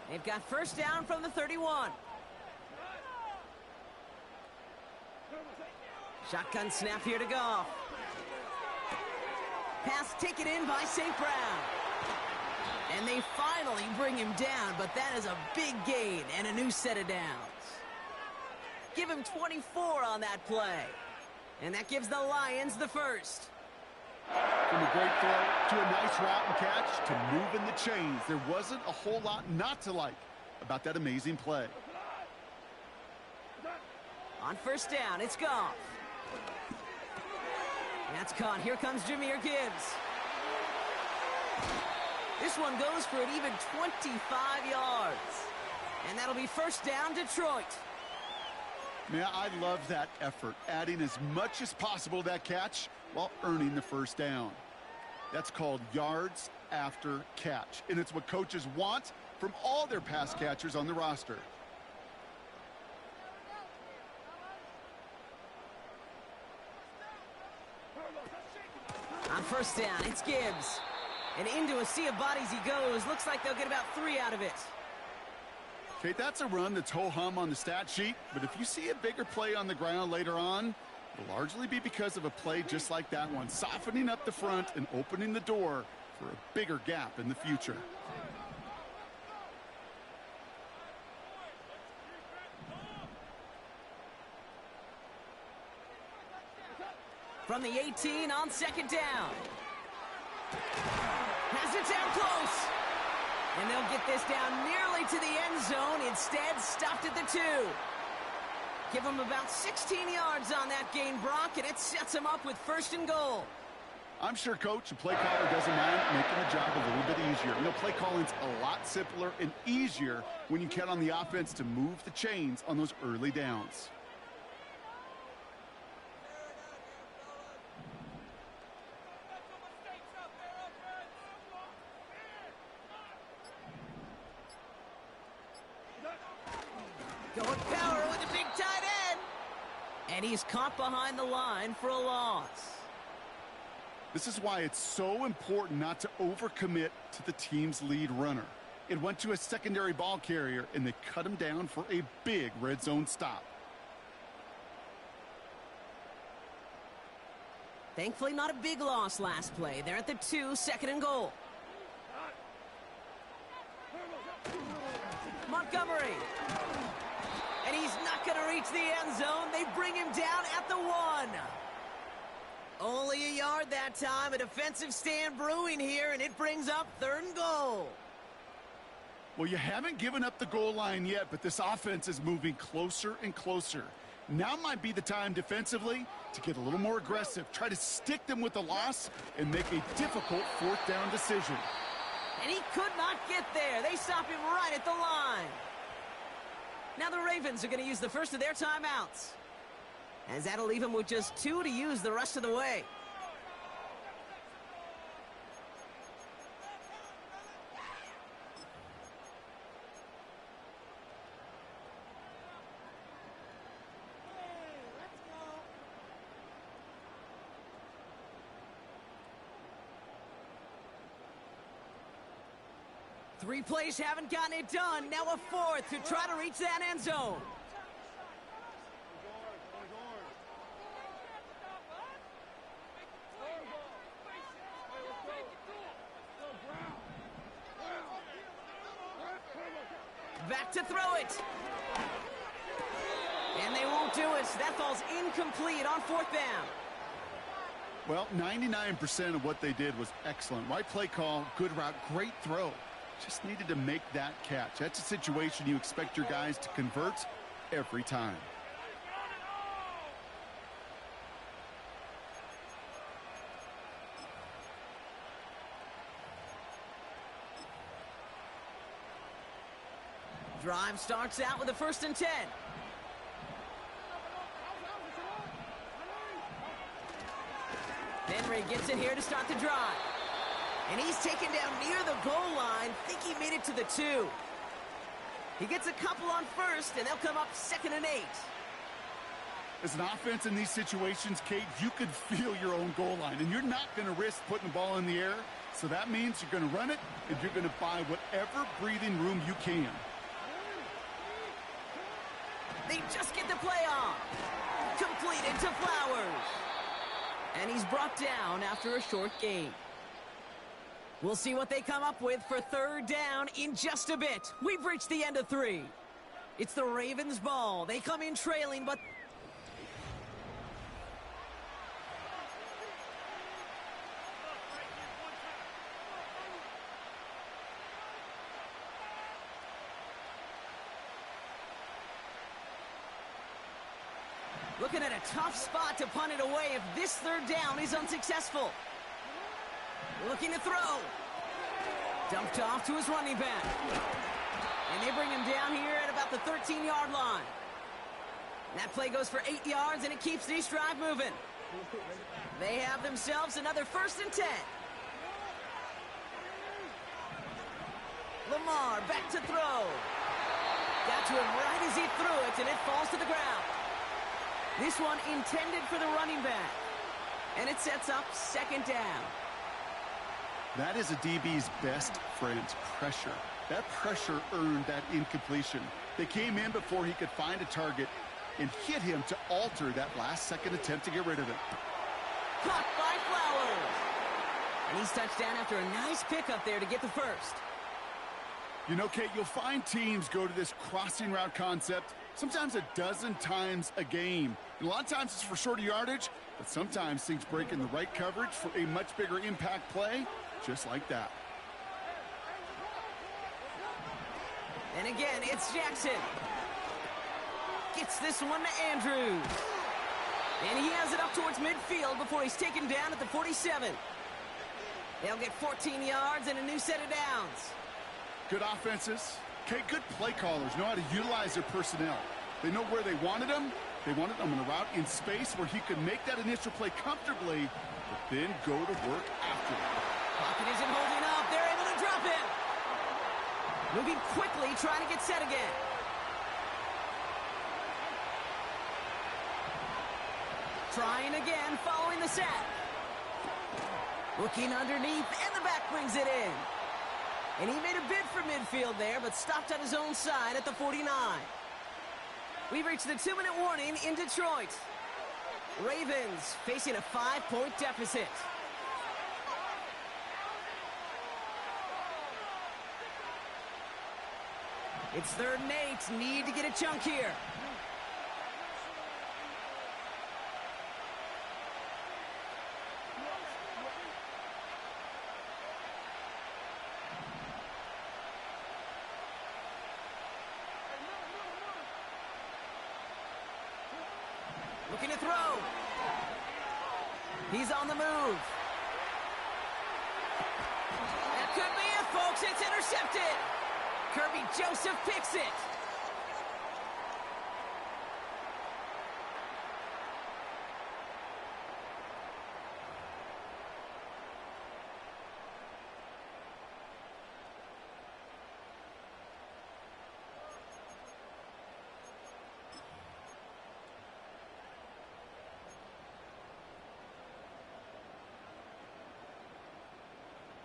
They've got first down from the 31. Shotgun snap here to Goff. Pass taken in by St. Brown. And they finally bring him down, but that is a big gain and a new set of downs. Give him 24 on that play. And that gives the Lions the first. From a great throw to a nice route and catch to moving the chains. There wasn't a whole lot not to like about that amazing play. On first down, it's Goff. That's caught. Here comes Jahmyr Gibbs. This one goes for an even 25 yards. And that'll be first down, Detroit. Man, I love that effort, adding as much as possible to that catch while earning the first down. That's called yards after catch, and it's what coaches want from all their pass catchers on the roster. On first down, it's Gibbs. And into a sea of bodies he goes. Looks like they'll get about 3 out of it. Okay, that's a run that's ho-hum on the stat sheet, but if you see a bigger play on the ground later on, it'll largely be because of a play just like that one, softening up the front and opening the door for a bigger gap in the future. From the 18 on second down. Has it down close. And they'll get this down nearly to the end zone. Instead, stopped at the 2. Give them about 16 yards on that gain, Brock, and it sets them up with first and goal. I'm sure coach and play caller doesn't mind making the job a little bit easier. You know, play calling's a lot simpler and easier when you count on the offense to move the chains on those early downs. Going power with a big tight end. And he's caught behind the line for a loss. This is why it's so important not to overcommit to the team's lead runner. It went to a secondary ball carrier, and they cut him down for a big red zone stop. Thankfully, not a big loss last play. They're at the 2, 2nd and goal. Montgomery. And he's not going to reach the end zone. They bring him down at the 1. Only a yard that time. A defensive stand brewing here, and it brings up 3rd and goal. Well, you haven't given up the goal line yet, but this offense is moving closer and closer. Now might be the time defensively to get a little more aggressive, try to stick them with the loss, and make a difficult 4th down decision. And he could not get there. They stop him right at the line. Now the Ravens are going to use the first of their timeouts, as that'll leave him with just 2 to use the rest of the way. Three plays haven't gotten it done. Now a 4th to try to reach that end zone. Back to throw it. And they won't do it. That falls incomplete on 4th down. Well, 99% of what they did was excellent. Right play call, good route, great throw. Just needed to make that catch. That's a situation you expect your guys to convert every time. Drive starts out with a 1st and 10. Henry gets it here to start the drive. And he's taken down near the goal line. Think he made it to the 2. He gets a couple on 1st, and they'll come up 2nd and 8. As an offense in these situations, Kate, you could feel your own goal line, and you're not going to risk putting the ball in the air. So that means you're going to run it, and you're going to buy whatever breathing room you can. They just get the play on. Completed to Flowers. And he's brought down after a short gain. We'll see what they come up with for 3rd down in just a bit. We've reached the end of 3. It's the Ravens' ball. They come in trailing, but... looking at a tough spot to punt it away if this 3rd down is unsuccessful. Looking to throw. Dumped off to his running back. And they bring him down here at about the 13-yard line. That play goes for 8 yards, and it keeps this drive moving. They have themselves another 1st and 10. Lamar back to throw. Got to him right as he threw it, and it falls to the ground. This one intended for the running back. And it sets up 2nd down. That is a DB's best friend, pressure. That pressure earned that incompletion. They came in before he could find a target and hit him to alter that last-second attempt to get rid of it. Caught by Flowers. And he's touched down after a nice pickup there to get the 1st. You know, Kate, you'll find teams go to this crossing route concept sometimes a dozen times a game. And a lot of times it's for shorter yardage, but sometimes things break in the right coverage for a much bigger impact play, just like that. And again, it's Jackson. Gets this one to Andrews. And he has it up towards midfield before he's taken down at the 47. They'll get 14 yards and a new set of downs. Good offenses. Okay, good play callers know how to utilize their personnel. They know where they wanted them. They wanted them on a route in space where he could make that initial play comfortably, but then go to work after it. Pocket isn't holding up. They're able to drop it. Moving quickly, trying to get set again. Trying again, following the sack. Looking underneath, and the back brings it in. And he made a bid for midfield there, but stopped on his own side at the 49. We've reached the 2-minute warning in Detroit. Ravens facing a 5-point deficit. It's 3rd and 8. Need to get a chunk here. Looking to throw. He's on the move. That could be it, folks. It's intercepted. Kirby Joseph picks it.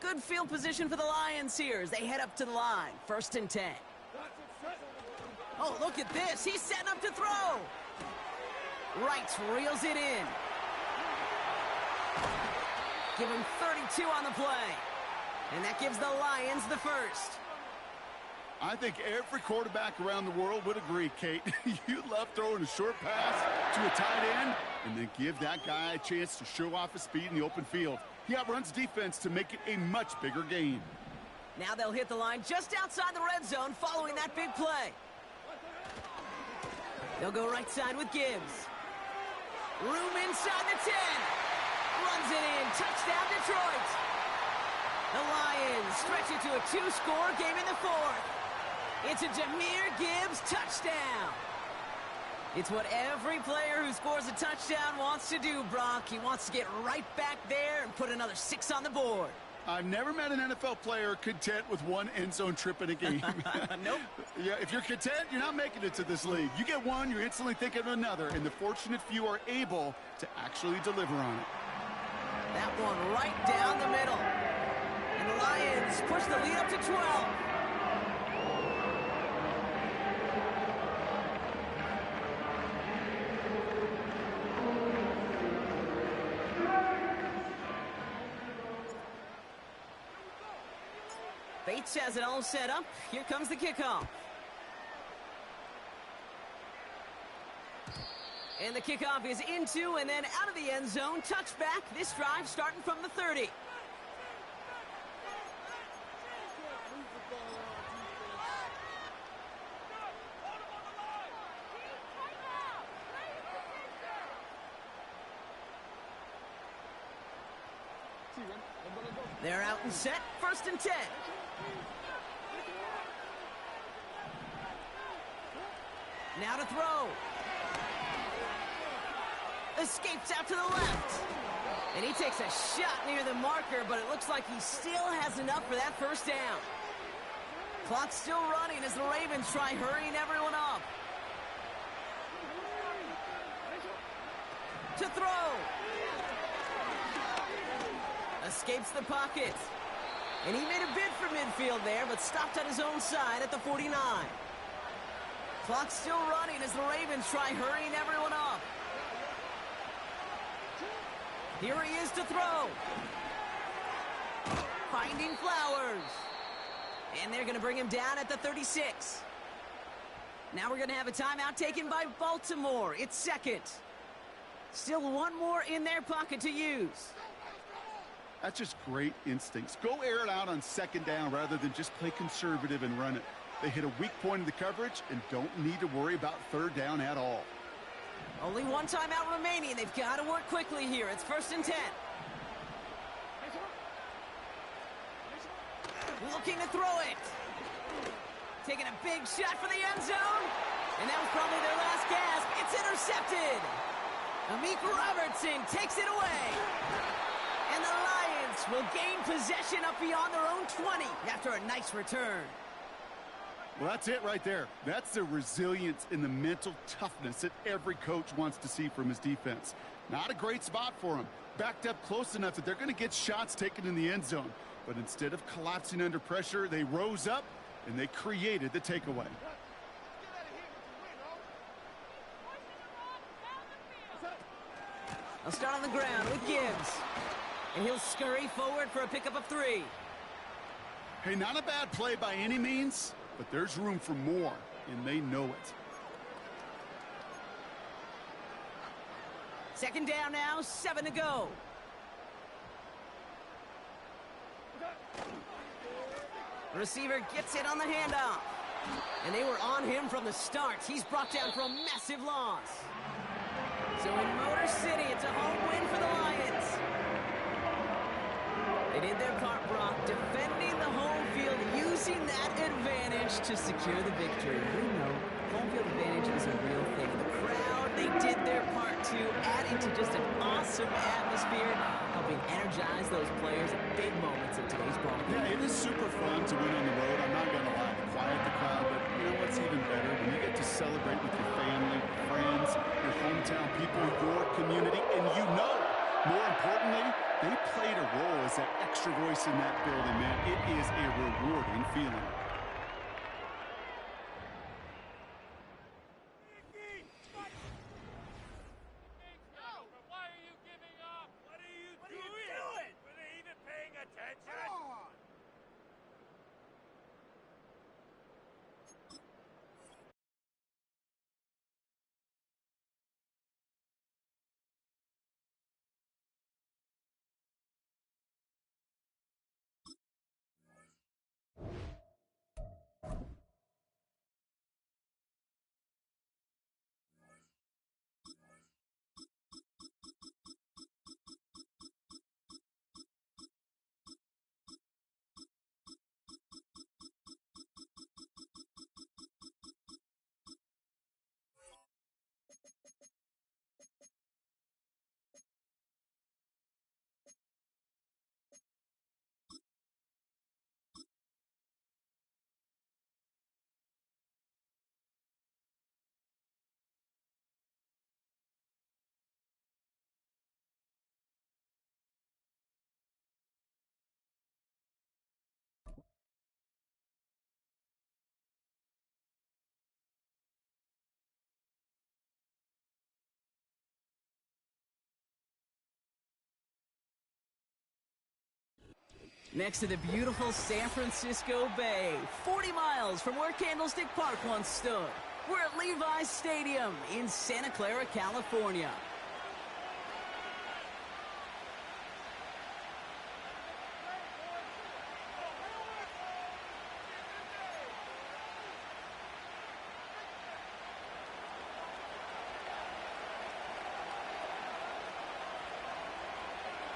Good field position for the Lions here as they head up to the line. 1st and 10. Oh, look at this. He's setting up to throw. Wright reels it in. Give him 32 on the play. And that gives the Lions the first. I think every quarterback around the world would agree, Kate. You love throwing a short pass to a tight end and then give that guy a chance to show off his speed in the open field. He outruns defense to make it a much bigger gain. Now they'll hit the line just outside the red zone following that big play. They'll go right side with Gibbs. Room inside the 10. Runs it in. Touchdown, Detroit. The Lions stretch it to a 2-score game in the 4th. It's a Jahmyr Gibbs touchdown. It's what every player who scores a touchdown wants to do, Brock. He wants to get right back there and put another 6 on the board. I've never met an NFL player content with one end zone trip in a game. Nope. Yeah, if you're content, you're not making it to this league. You get one, you're instantly thinking of another, and the fortunate few are able to actually deliver on it. That one right down the middle. And the Lions push the lead up to 12. Bates has it all set up. Here comes the kickoff. And the kickoff is into and then out of the end zone. Touchback. This drive starting from the 30. They're out and set. 1st and 10. Now to throw. Escapes out to the left. And he takes a shot near the marker, but it looks like he still has enough for that 1st down. Clock's still running as the Ravens try hurrying everyone up. To throw. Escapes the pocket. And he made a bid for midfield there, but stopped on his own side at the 49. Clock's still running as the Ravens try hurrying everyone up. Here he is to throw. Finding Flowers. And they're going to bring him down at the 36. Now we're going to have a timeout taken by Baltimore. It's 2nd. Still one more in their pocket to use. That's just great instincts. Go air it out on 2nd down rather than just play conservative and run it. They hit a weak point in the coverage and don't need to worry about 3rd down at all. Only one timeout remaining. They've got to work quickly here. It's 1st and 10. Looking to throw it. Taking a big shot for the end zone. And that was probably their last gasp. It's intercepted. Amik Robertson takes it away. And the Lions will gain possession up beyond their own 20 after a nice return. Well, that's it right there. That's the resilience and the mental toughness that every coach wants to see from his defense. Not a great spot for him, backed up close enough that they're going to get shots taken in the end zone. But instead of collapsing under pressure, they rose up and they created the takeaway. I'll start on the ground with Gibbs. And he'll scurry forward for a pickup of 3. Hey, not a bad play by any means, but there's room for more, and they know it. Second down now, 7 to go. Receiver gets it on the handoff. And they were on him from the start. He's brought down for a massive loss. So in Motor City, it's a home win for the Lions. They did their part, Brock, defending the home field, using that advantage to secure the victory. We know home field advantage is a real thing. The crowd, they did their part too, adding to just an awesome atmosphere, helping energize those players at big moments in today's ball game. Yeah, it is super fun to win on the road. I'm not going to lie, quiet the crowd, but you know what's even better? When you get to celebrate with your family, friends, your hometown people, your community, and you know, more importantly, they played a role as that extra voice in that building, man. It is a rewarding feeling. Why are you giving up? What are you doing? Were they even paying attention? Come on! Next to the beautiful San Francisco Bay, 40 miles from where Candlestick Park once stood. We're at Levi's Stadium in Santa Clara, California.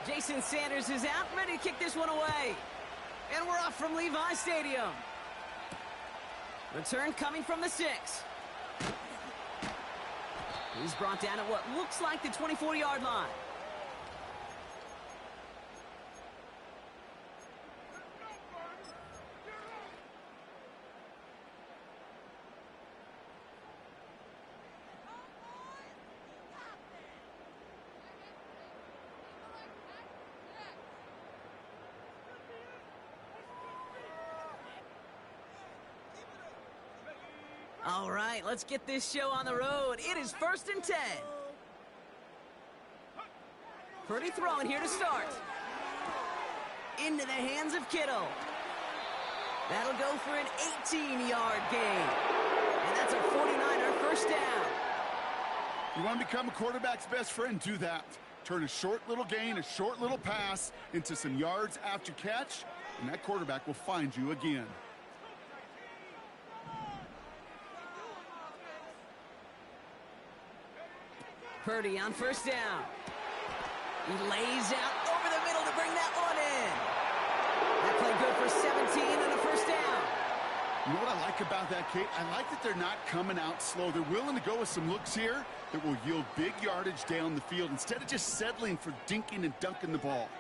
Jason Sanders is out, ready to kick this one away. And we're off from Levi Stadium. Return coming from the 6. He's brought down at what looks like the 24-yard line. All right, let's get this show on the road. It is 1st and 10. Purdy throwing here to start. Into the hands of Kittle. That'll go for an 18-yard gain. And that's a 49er first down. You want to become a quarterback's best friend? Do that. Turn a short little gain, a short little pass into some yards after catch, and that quarterback will find you again. Purdy on first down. He lays out over the middle to bring that one in. That play good for 17 and a first down. You know what I like about that, Kate? I like that they're not coming out slow. They're willing to go with some looks here that will yield big yardage down the field instead of just settling for dinking and dunking the ball.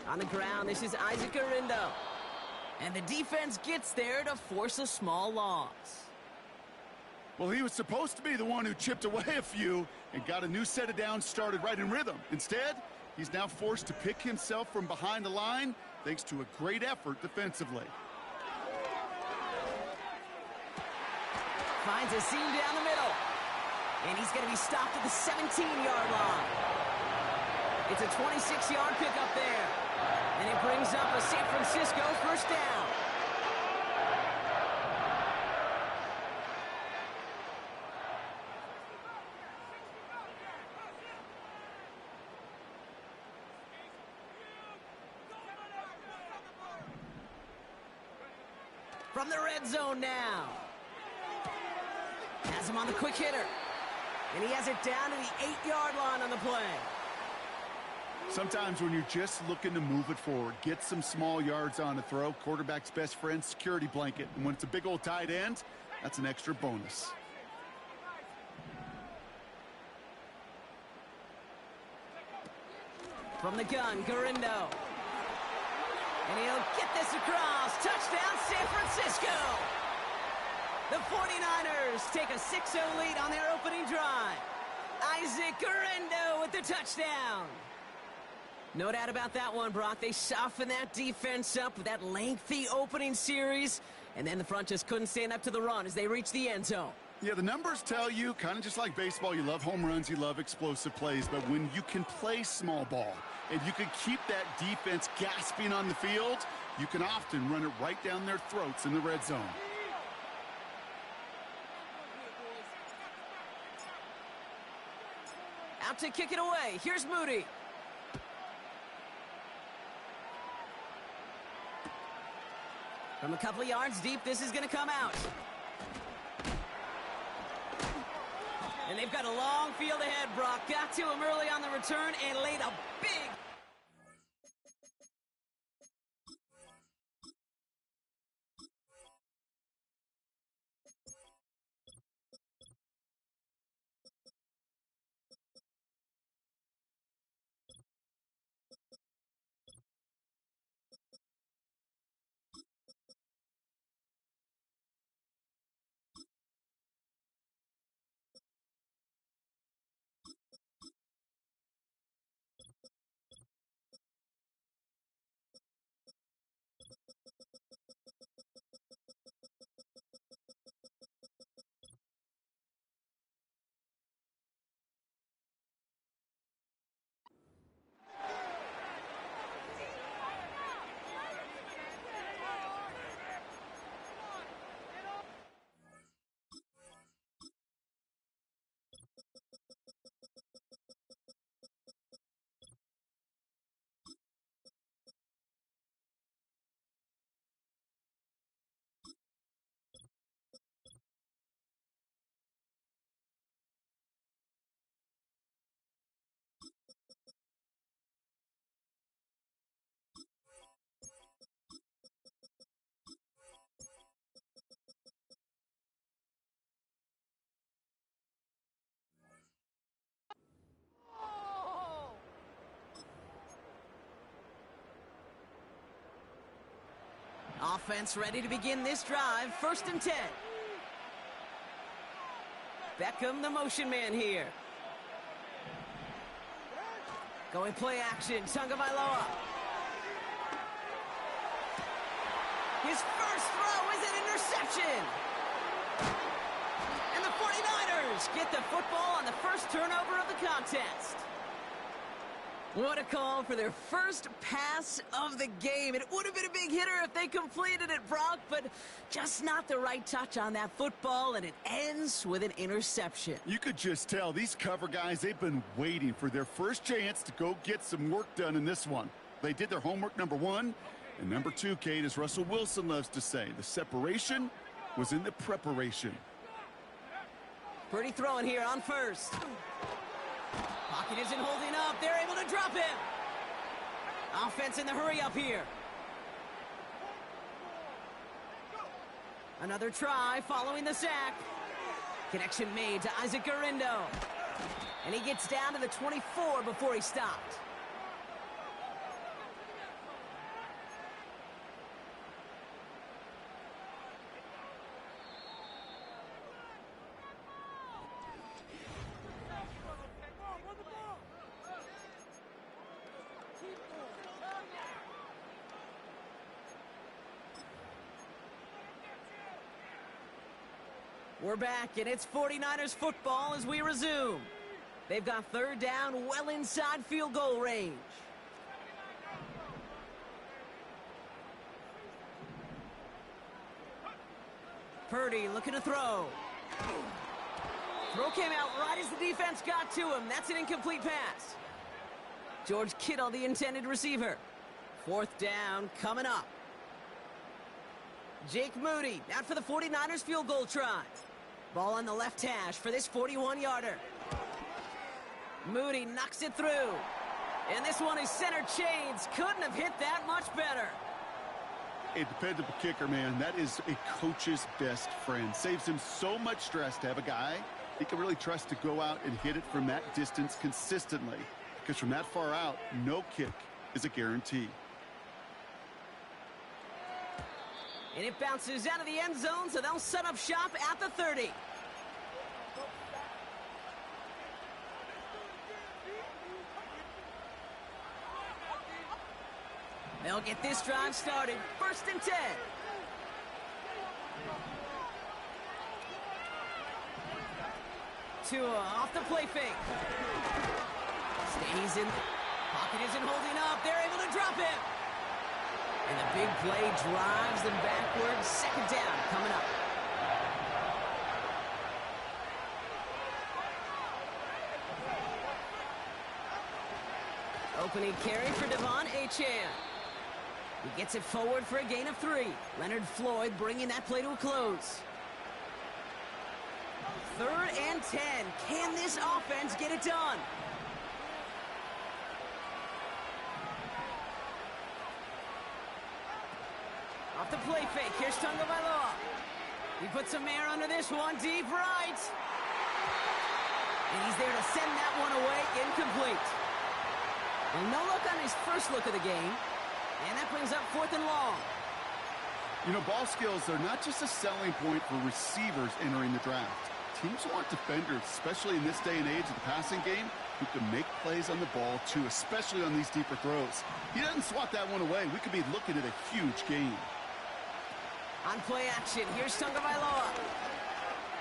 On the ground, this is Isaac Arindo. And the defense gets there to force a small loss. Well, he was supposed to be the one who chipped away a few and got a new set of downs started right in rhythm. Instead, he's now forced to pick himself from behind the line thanks to a great effort defensively. Finds a seam down the middle. And he's going to be stopped at the 17-yard line. It's a 26-yard pickup there. And it brings up a San Francisco first down. From the red zone now. Has him on the quick hitter. And he has it down to the 8-yard line on the play. Sometimes when you're just looking to move it forward, get some small yards on a throw, quarterback's best friend, security blanket. And when it's a big old tight end, that's an extra bonus. From the gun, Garindo. And he'll get this across. Touchdown, San Francisco. The 49ers take a 6-0 lead on their opening drive. Isaac Garindo with the touchdown. No doubt about that one, Brock. They softened that defense up with that lengthy opening series, and then the front just couldn't stand up to the run as they reached the end zone. Yeah, the numbers tell you, kind of just like baseball, you love home runs, you love explosive plays, but when you can play small ball and you can keep that defense gasping on the field, you can often run it right down their throats in the red zone. Out to kick it away. Here's Moody. From a couple of yards deep, this is going to come out. And they've got a long field ahead, Brock. Got to him early on the return and laid a big... Offense ready to begin this drive. 1st and 10. Beckham, the motion man here. Going play action. Tagovailoa. His first throw is an interception. And the 49ers get the football on the first turnover of the contest. What a call for their first pass of the game. It would have been a big hitter if they completed it, Brock, but just not the right touch on that football, and it ends with an interception. You could just tell these cover guys, they've been waiting for their first chance to go get some work done in this one. They did their homework, number one, and number two, Kate, as Russell Wilson loves to say, the separation was in the preparation. Pretty throwing here on first. Pocket isn't holding up. They're able to drop him. Offense in the hurry up here. Another try following the sack. Connection made to Isaac Garindo. And he gets down to the 24 before he stopped. We're back, and it's 49ers football as we resume. They've got third down well inside field goal range. Purdy looking to throw. Throw came out right as the defense got to him. That's an incomplete pass. George Kittle, the intended receiver. Fourth down coming up. Jake Moody out for the 49ers field goal try. Ball on the left hash for this 41-yarder. Moody knocks it through. And this one is center chains. Couldn't have hit that much better. A dependable kicker, man. That is a coach's best friend. Saves him so much stress to have a guy he can really trust to go out and hit it from that distance consistently. Because from that far out, no kick is a guarantee. And it bounces out of the end zone, so they'll set up shop at the 30. They'll get this drive started. First and 10. Tua off the play fake. Stays in. Pocket isn't holding up. They're able to drop him. And the big play drives them backwards. Second down coming up. Opening carry for Devon Achane. He gets it forward for a gain of 3. Leonard Floyd bringing that play to a close. Third and 10. Can this offense get it done? Off the play fake. Here's Tagovailoa. He puts some air under this one. Deep right. And he's there to send that one away. Incomplete. Well, no look on his first look of the game. And that brings up 4th and long. You know, ball skills, they're not just a selling point for receivers entering the draft. Teams want defenders, especially in this day and age of the passing game, who can make plays on the ball, too, especially on these deeper throws. He doesn't swat that one away. We could be looking at a huge game. On play action, here's Tagovailoa.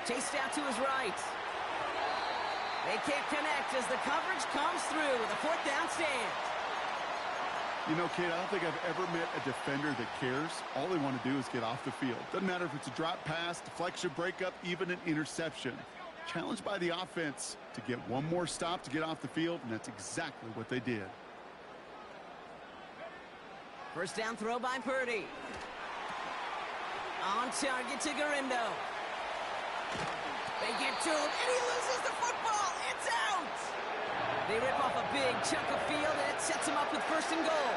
Chased out to his right. They can't connect as the coverage comes through with a 4th down stand. You know, Kate, I don't think I've ever met a defender that cares. All they want to do is get off the field. Doesn't matter if it's a drop pass, deflection, breakup, even an interception. Challenged by the offense to get one more stop to get off the field, and that's exactly what they did. First down throw by Purdy. On target to Garindo. They get to him, and he loses the football. It's out! They rip off a big chunk of field, and it sets them up with 1st and goal.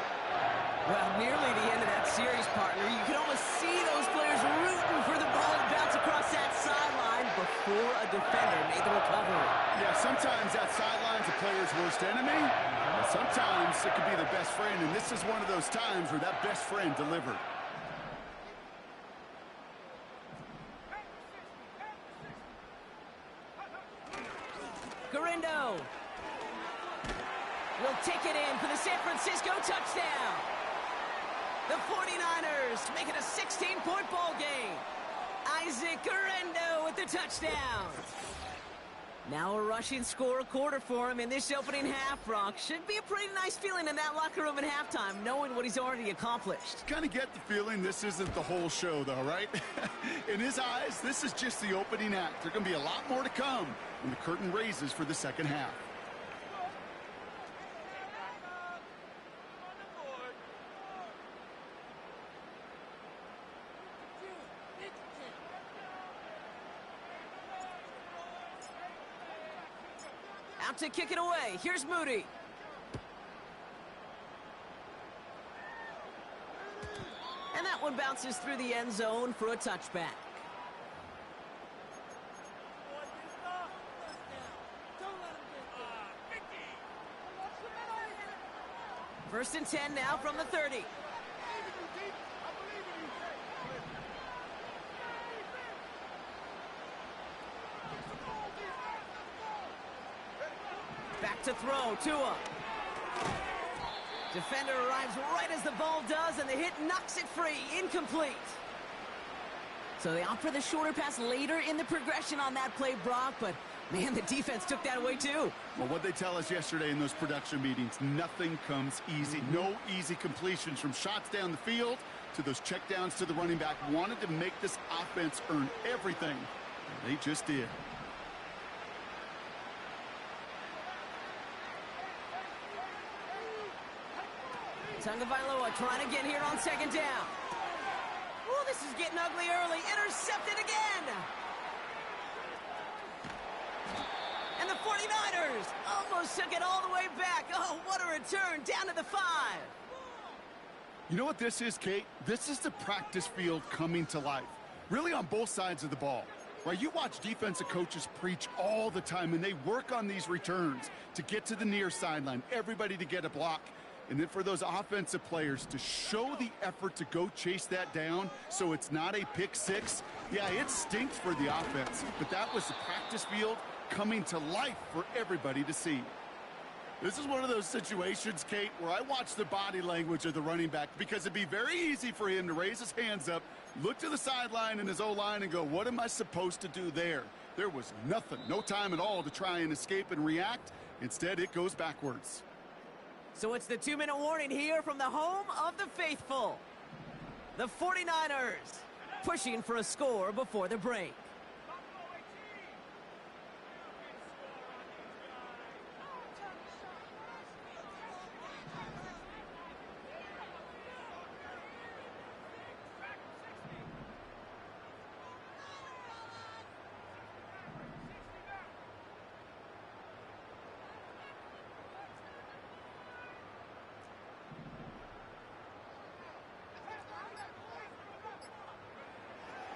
Well, nearly the end of that series, partner. You can almost see those players rooting for the ball to bounce across that sideline before a defender made the recovery. Yeah, sometimes that sideline's a player's worst enemy. And sometimes it could be their best friend, and this is one of those times where that best friend delivered. Garindo will take it in for the San Francisco touchdown. The 49ers make it a 16-point ball game. Isaac Garindo with the touchdown. Now a rushing score, a quarter for him in this opening half, Brock. Should be a pretty nice feeling in that locker room at halftime, knowing what he's already accomplished. Kind of get the feeling this isn't the whole show, though, right? In his eyes, this is just the opening act. There's going to be a lot more to come when the curtain raises for the second half. Out to kick it away. Here's Moody. And that one bounces through the end zone for a touchback. First and 10 now from the 30. Back to throw, Tua. Defender arrives right as the ball does, and the hit knocks it free. Incomplete. So they opt for the shorter pass later in the progression on that play, Brock, but man, the defense took that away too. Well, what they tell us yesterday in those production meetings, nothing comes easy. No easy completions from shots down the field to those checkdowns to the running back. Wanted to make this offense earn everything, and they just did. Tagovailoa trying to get here on second down. Oh, this is getting ugly early. Intercepted again. And the 49ers almost took it all the way back. Oh, what a return down to the 5. You know what this is, Kate? This is the practice field coming to life. Really on both sides of the ball. Right, you watch defensive coaches preach all the time, and they work on these returns to get to the near sideline, everybody to get a block. And then for those offensive players to show the effort to go chase that down so it's not a pick six, yeah, it stinks for the offense. But that was the practice field coming to life for everybody to see. This is one of those situations, Kate, where I watch the body language of the running back because it'd be very easy for him to raise his hands up, look to the sideline in his O-line and go, what am I supposed to do there? There was nothing, no time at all to try and escape and react. Instead, it goes backwards. So it's the 2-minute warning here from the home of the faithful. The 49ers pushing for a score before the break.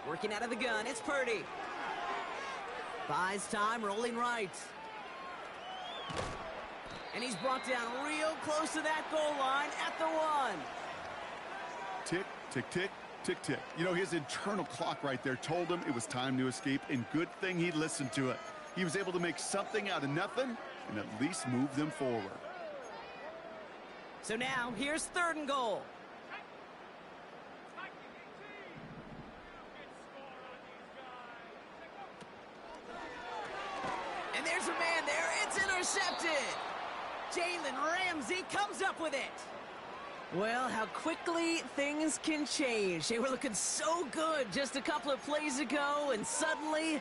Working out of the gun, it's Purdy. Buys time, rolling right. And he's brought down real close to that goal line at the 1. Tick, tick, tick, tick, tick. You know, his internal clock right there told him it was time to escape, and good thing he listened to it. He was able to make something out of nothing and at least move them forward. So now, here's 3rd and goal. And there's a man there. It's intercepted. Jalen Ramsey comes up with it. Well, how quickly things can change. They were looking so good just a couple of plays ago, and suddenly,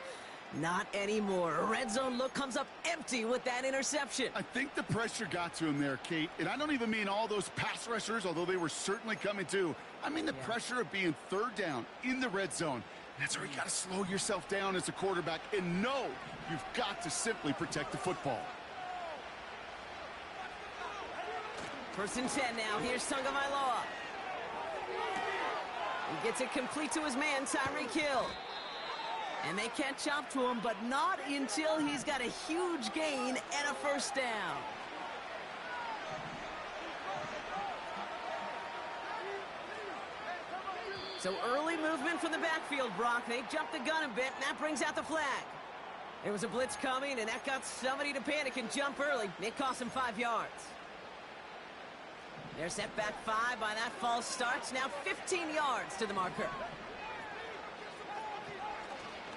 not anymore. A red zone look comes up empty with that interception. I think the pressure got to him there, Kate. And I don't even mean all those pass rushers, although they were certainly coming too. I mean the pressure of being 3rd down in the red zone. That's where you got to slow yourself down as a quarterback and know you've got to simply protect the football. 1st and 10 now. Here's Tagovailoa. He gets it complete to his man, Tyreek Hill. And they catch up to him, but not until he's got a huge gain and a 1st down. So early movement from the backfield, Brock. They jumped the gun a bit, and that brings out the flag. There was a blitz coming, and that got somebody to panic and jump early. It cost him 5 yards. They're set back 5 by that false start. Now 15 yards to the marker.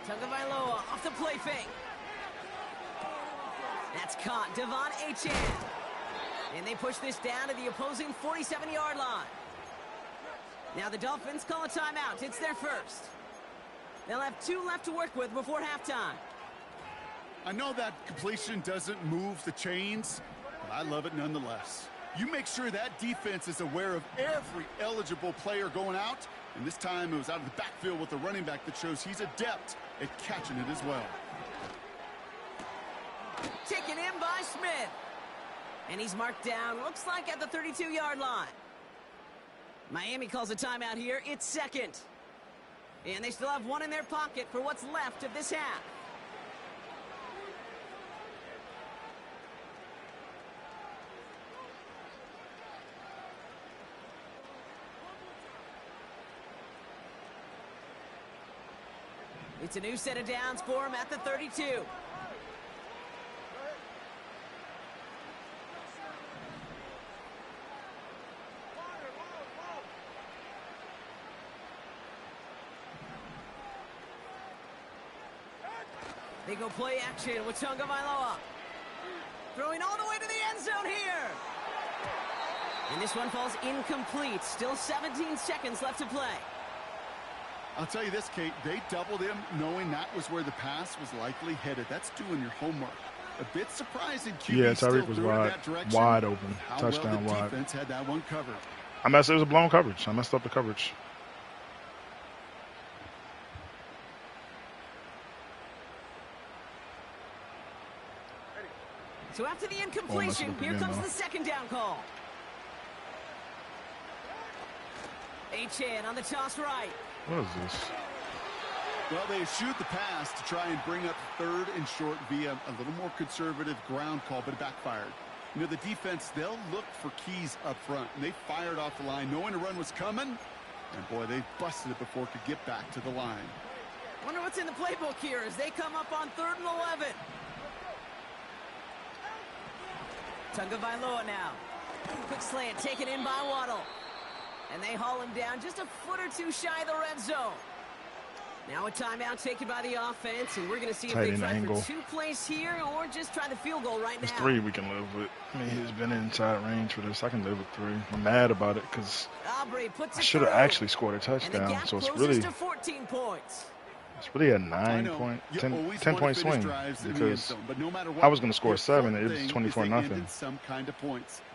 Tagovailoa off the play fake. That's caught. Devon Achane. And they push this down to the opposing 47-yard line. Now the Dolphins call a timeout. It's their first. They'll have 2 left to work with before halftime. I know that completion doesn't move the chains, but I love it nonetheless. You make sure that defense is aware of every eligible player going out, and this time it was out of the backfield with the running back that shows he's adept at catching it as well. Taken in by Smith. And he's marked down, looks like at the 32-yard line. Miami calls a timeout here. It's second. And they still have 1 in their pocket for what's left of this half. It's a new set of downs for him at the 32. They go play action with Tagovailoa. Throwing all the way to the end zone here. And this one falls incomplete. Still 17 seconds left to play. I'll tell you this, Kate, they doubled him knowing that was where the pass was likely headed. That's doing your homework. A bit surprising. QB Yeah, Tyreek was wide open. Touchdown wide. Defense had that one covered. It was a blown coverage. I messed up the coverage. So after the incompletion, here comes the second down call. Achane on the toss right. What is this? Well, they shoot the pass to try and bring up 3rd and short via a little more conservative ground call, but it backfired. You know, the defense, they'll look for keys up front, and they fired off the line knowing a run was coming, and boy, they busted it before it could get back to the line. Wonder what's in the playbook here as they come up on 3rd and 11. Tagovailoa now. Quick slant taken in by Waddle. And they haul him down just a foot or two shy of the red zone. Now a timeout taken by the offense, and we're going to see if they try for 2 plays here or just try the field goal right now. It's 3 we can live with. I mean, he's been inside range for this. I can live with 3. I'm mad about it because I should have actually scored a touchdown. So it's really to 14 points. It's really a 10-point swing because I was going to score 7. It was 24-0.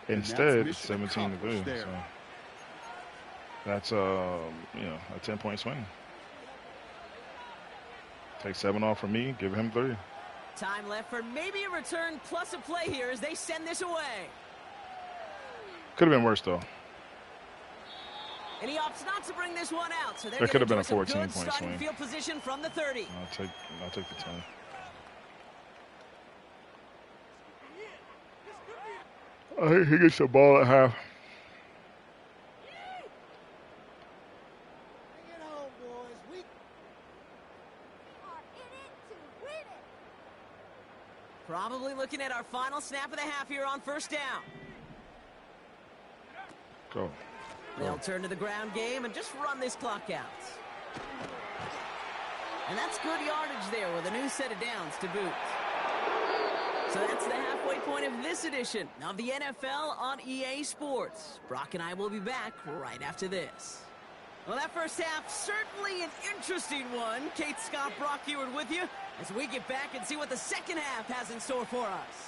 Instead, it's 17-2. So that's a 10-point swing. Take 7 off from me. Give him 3. Time left for maybe a return plus a play here as they send this away. Could have been worse though. And he opts not to bring this one out, so there could have been a 14-point swing. Field position from the 30. I'll take the 10. I think he gets the ball at half. Probably looking at our final snap of the half here on 1st down. Go. They'll turn to the ground game and just run this clock out. And that's good yardage there with a new set of downs to boot. So that's the halfway point of this edition of the NFL on EA Sports. Brock and I will be back right after this. Well, that first half, certainly an interesting one. Kate, Scott, Brock Ewart with you as we get back and see what the second half has in store for us.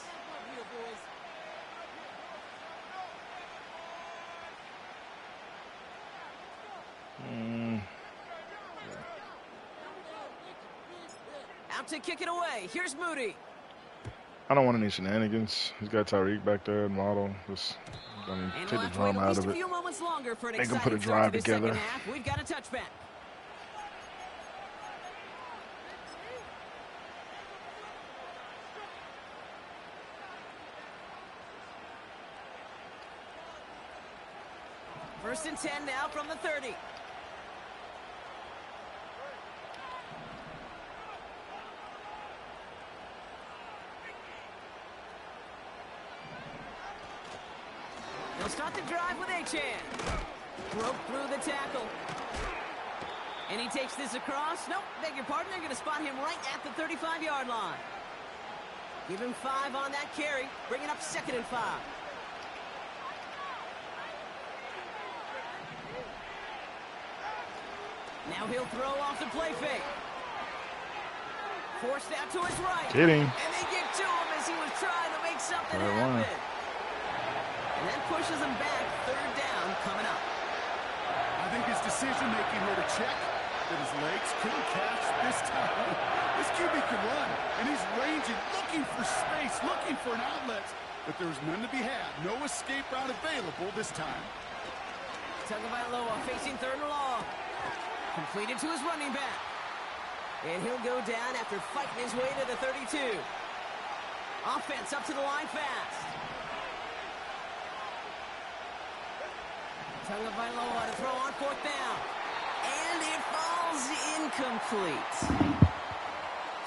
Out to kick it away. Here's Moody. I don't want any shenanigans. He's got Tyreek back there and Waddle. Just take the drama out of it. Make him put a drive together. We've got a touchback. First and 10 now from the 30. They'll start the drive with Achane. Broke through the tackle. And he takes this across. Nope, beg your pardon. They're going to spot him right at the 35-yard line. Give him 5 on that carry. Bring it up 2nd and 5. Now he'll throw off the play fake. Forced out to his right. Kidding. And they get to him as he was trying to make something happen. And that pushes him back. 3rd down coming up. I think his decision-making were to check that his legs couldn't catch this time. This QB can run, and he's ranging, looking for space, looking for an outlet. But there's none to be had. No escape route available this time. Tagovailoa facing 3rd and long. Completed to his running back. And he'll go down after fighting his way to the 32. Offense up to the line fast. Tagovailoa to throw on 4th down. And it falls incomplete.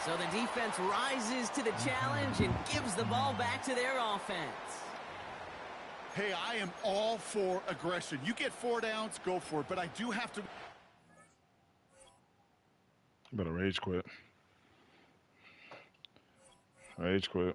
So the defense rises to the challenge and gives the ball back to their offense. Hey, I am all for aggression. You get 4 downs, go for it. But I do have to... You better rage quit. Rage quit.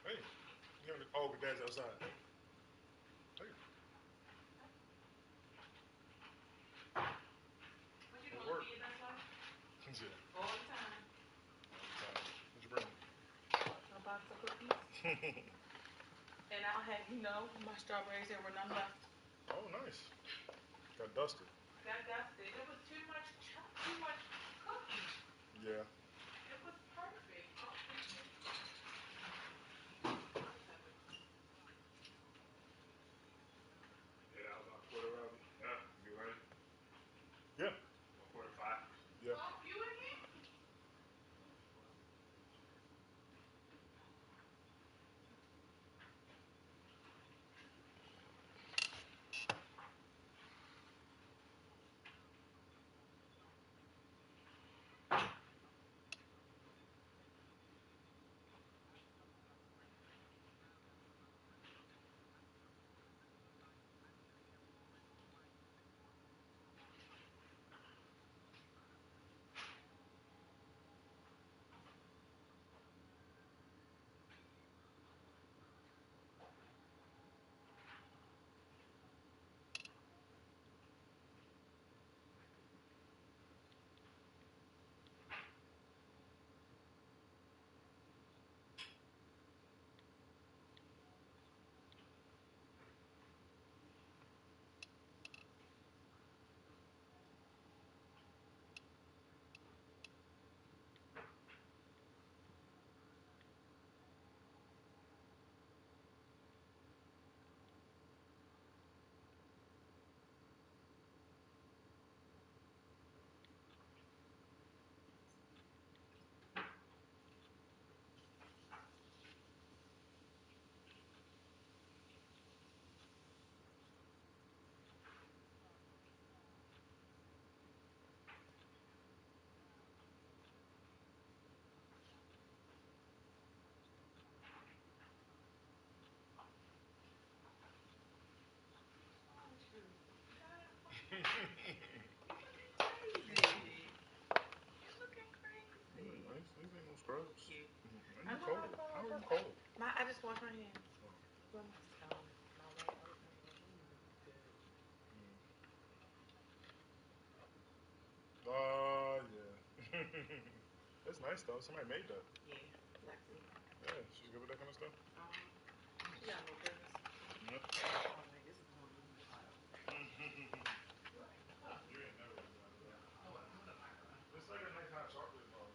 Hey, oh, but Dad's outside. Hey. What you doing? Be your best life? Yeah. All the time. What you bring? A box of cookies. And I'll have you know, my strawberries, there were none left. Oh, nice. Got dusted. Got dusted. It was too much cookies. Yeah. It was perfect. Yeah, I was about to quarter early. Yeah, you ready? Yeah. 1:45. Yeah. Oh, you in here? You looking crazy. Nice. These ain't no scrubs. Thank you. And I you know cold. how cold. How are you cold? I just washed my hands. Oh. Well, my right other hand was good. Yeah. That's nice though. Somebody made that. Yeah, black food. Yeah, she's good with that kind of stuff. She got no business. Yep. Oh, man, this is going in the pile. You ain't never gonna do that. It's like a nice hot chocolate bar.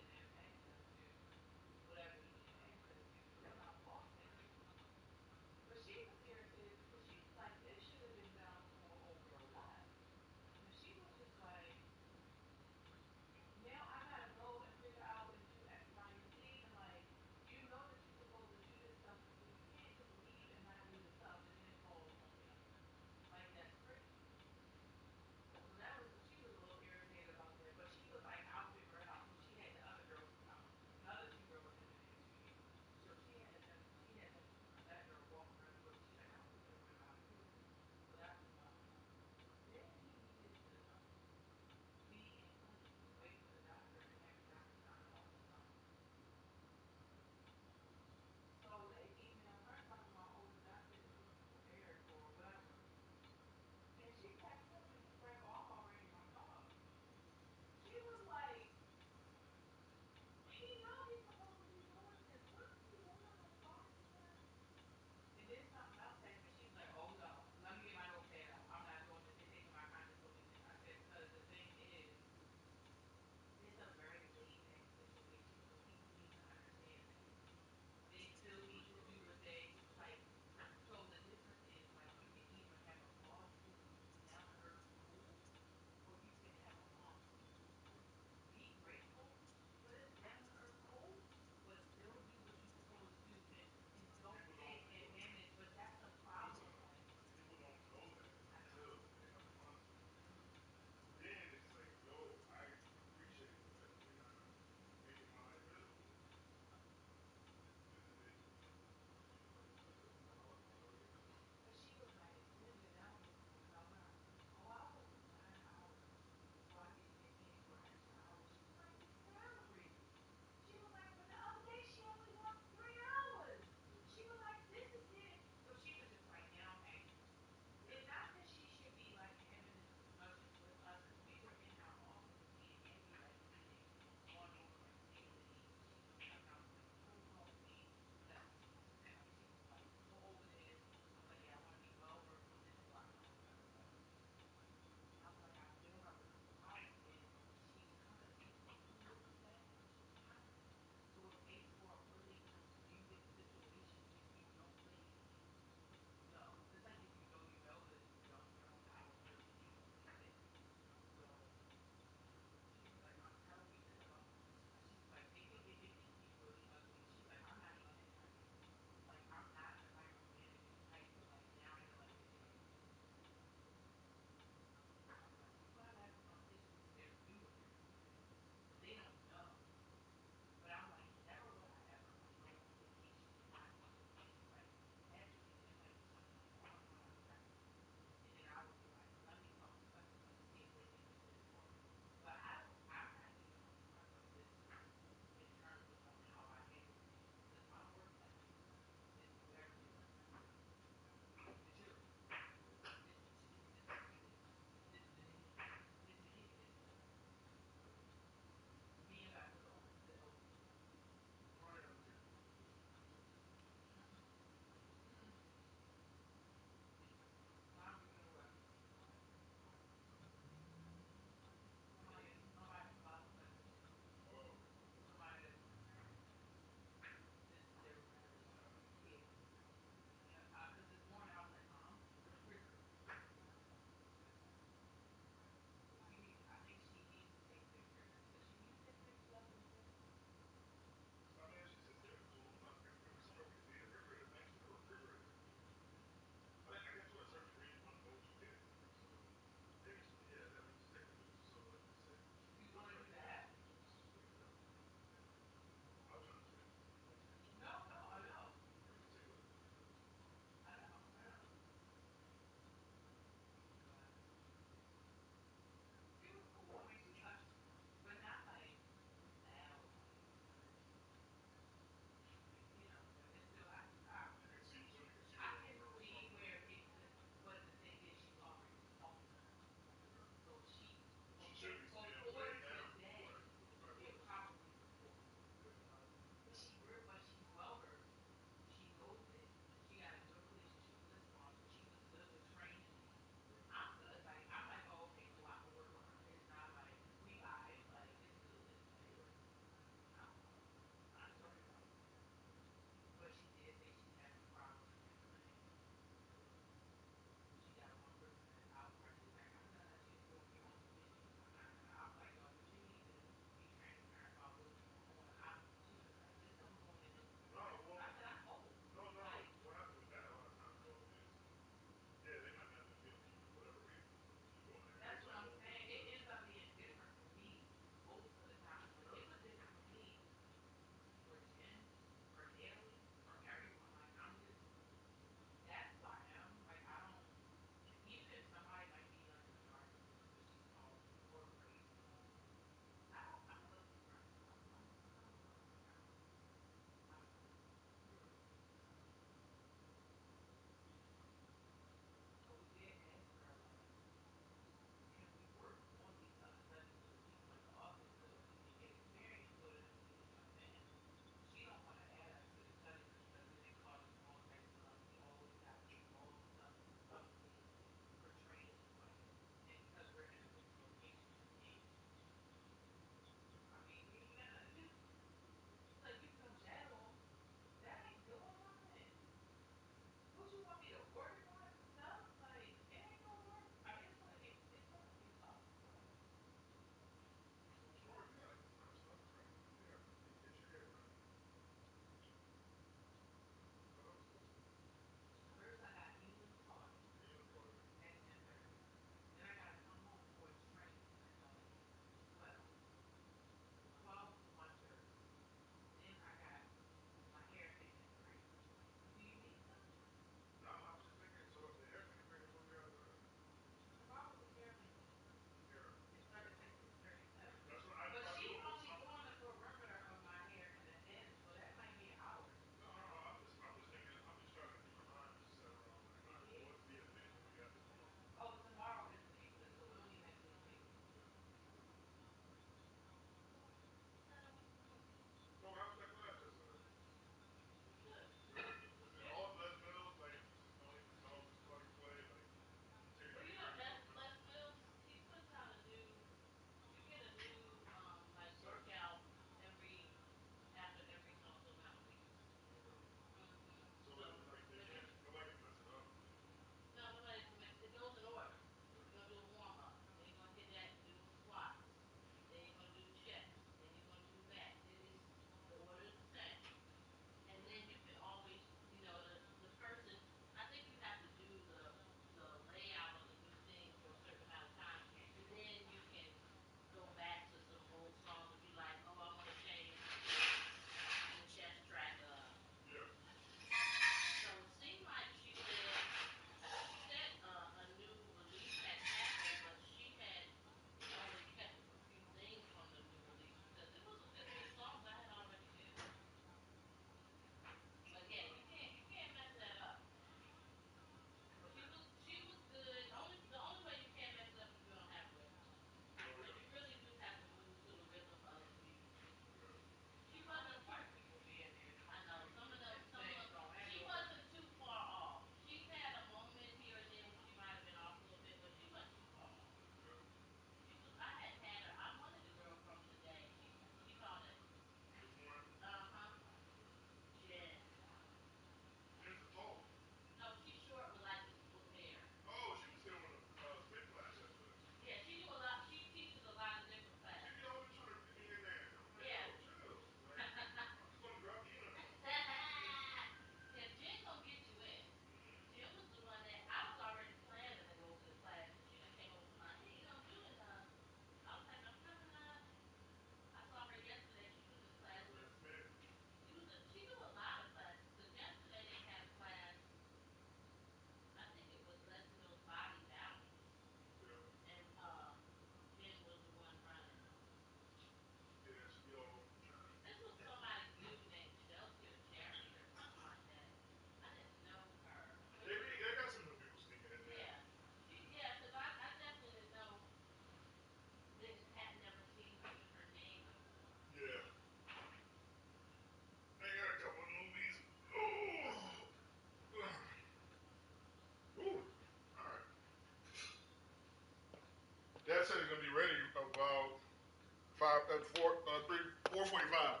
4:45.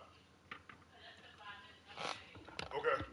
Okay, that's in 5 minutes. I'm ready. Okay.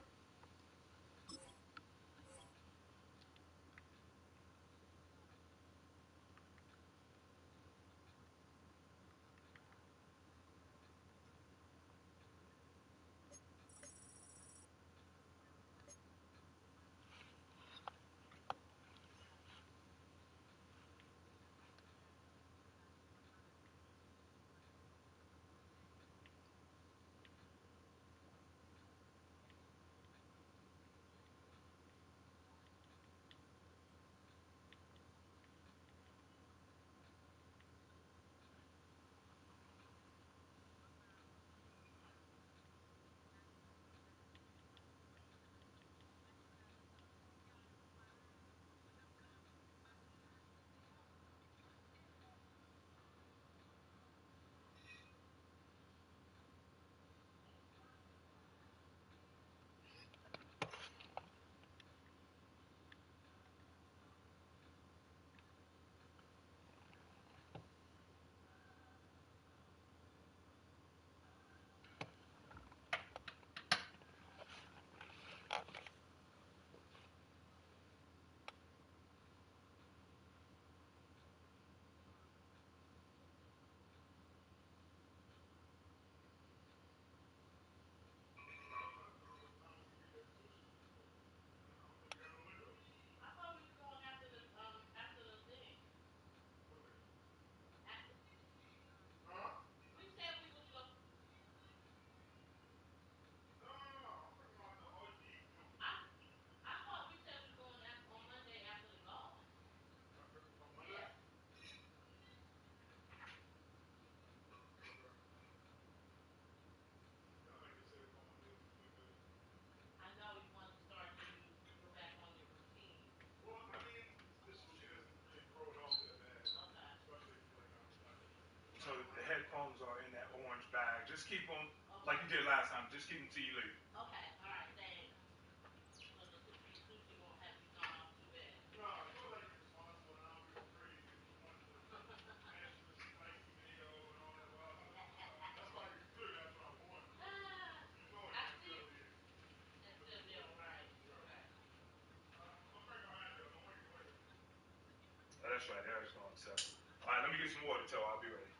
I thought we was going after the thing. After, we said we was going. I I thought we said we was going after, on Monday after the golf. Yeah. I know you wanted to start getting you go back on your routine. Well, I mean, this she doesn't really throw it off that bad. Okay. Especially if you like I'm so the headphones are in that orange bag. Just keep them Okay. like you did last time. Just keep them till you leave. Okay. All right. Thanks. So the sushi won't have you gone off too bad. No, as long as I be responsible and I don't do crazy want the extra spicy mayo and all that wild stuff. That's why you're good. That's what I want. You know it I can see. still be. Can still be all right. Yeah. Okay. I'm right behind you. Don't wait. That's right. Eric's going to accept. All right, let me get some water, Toe. I'll be ready.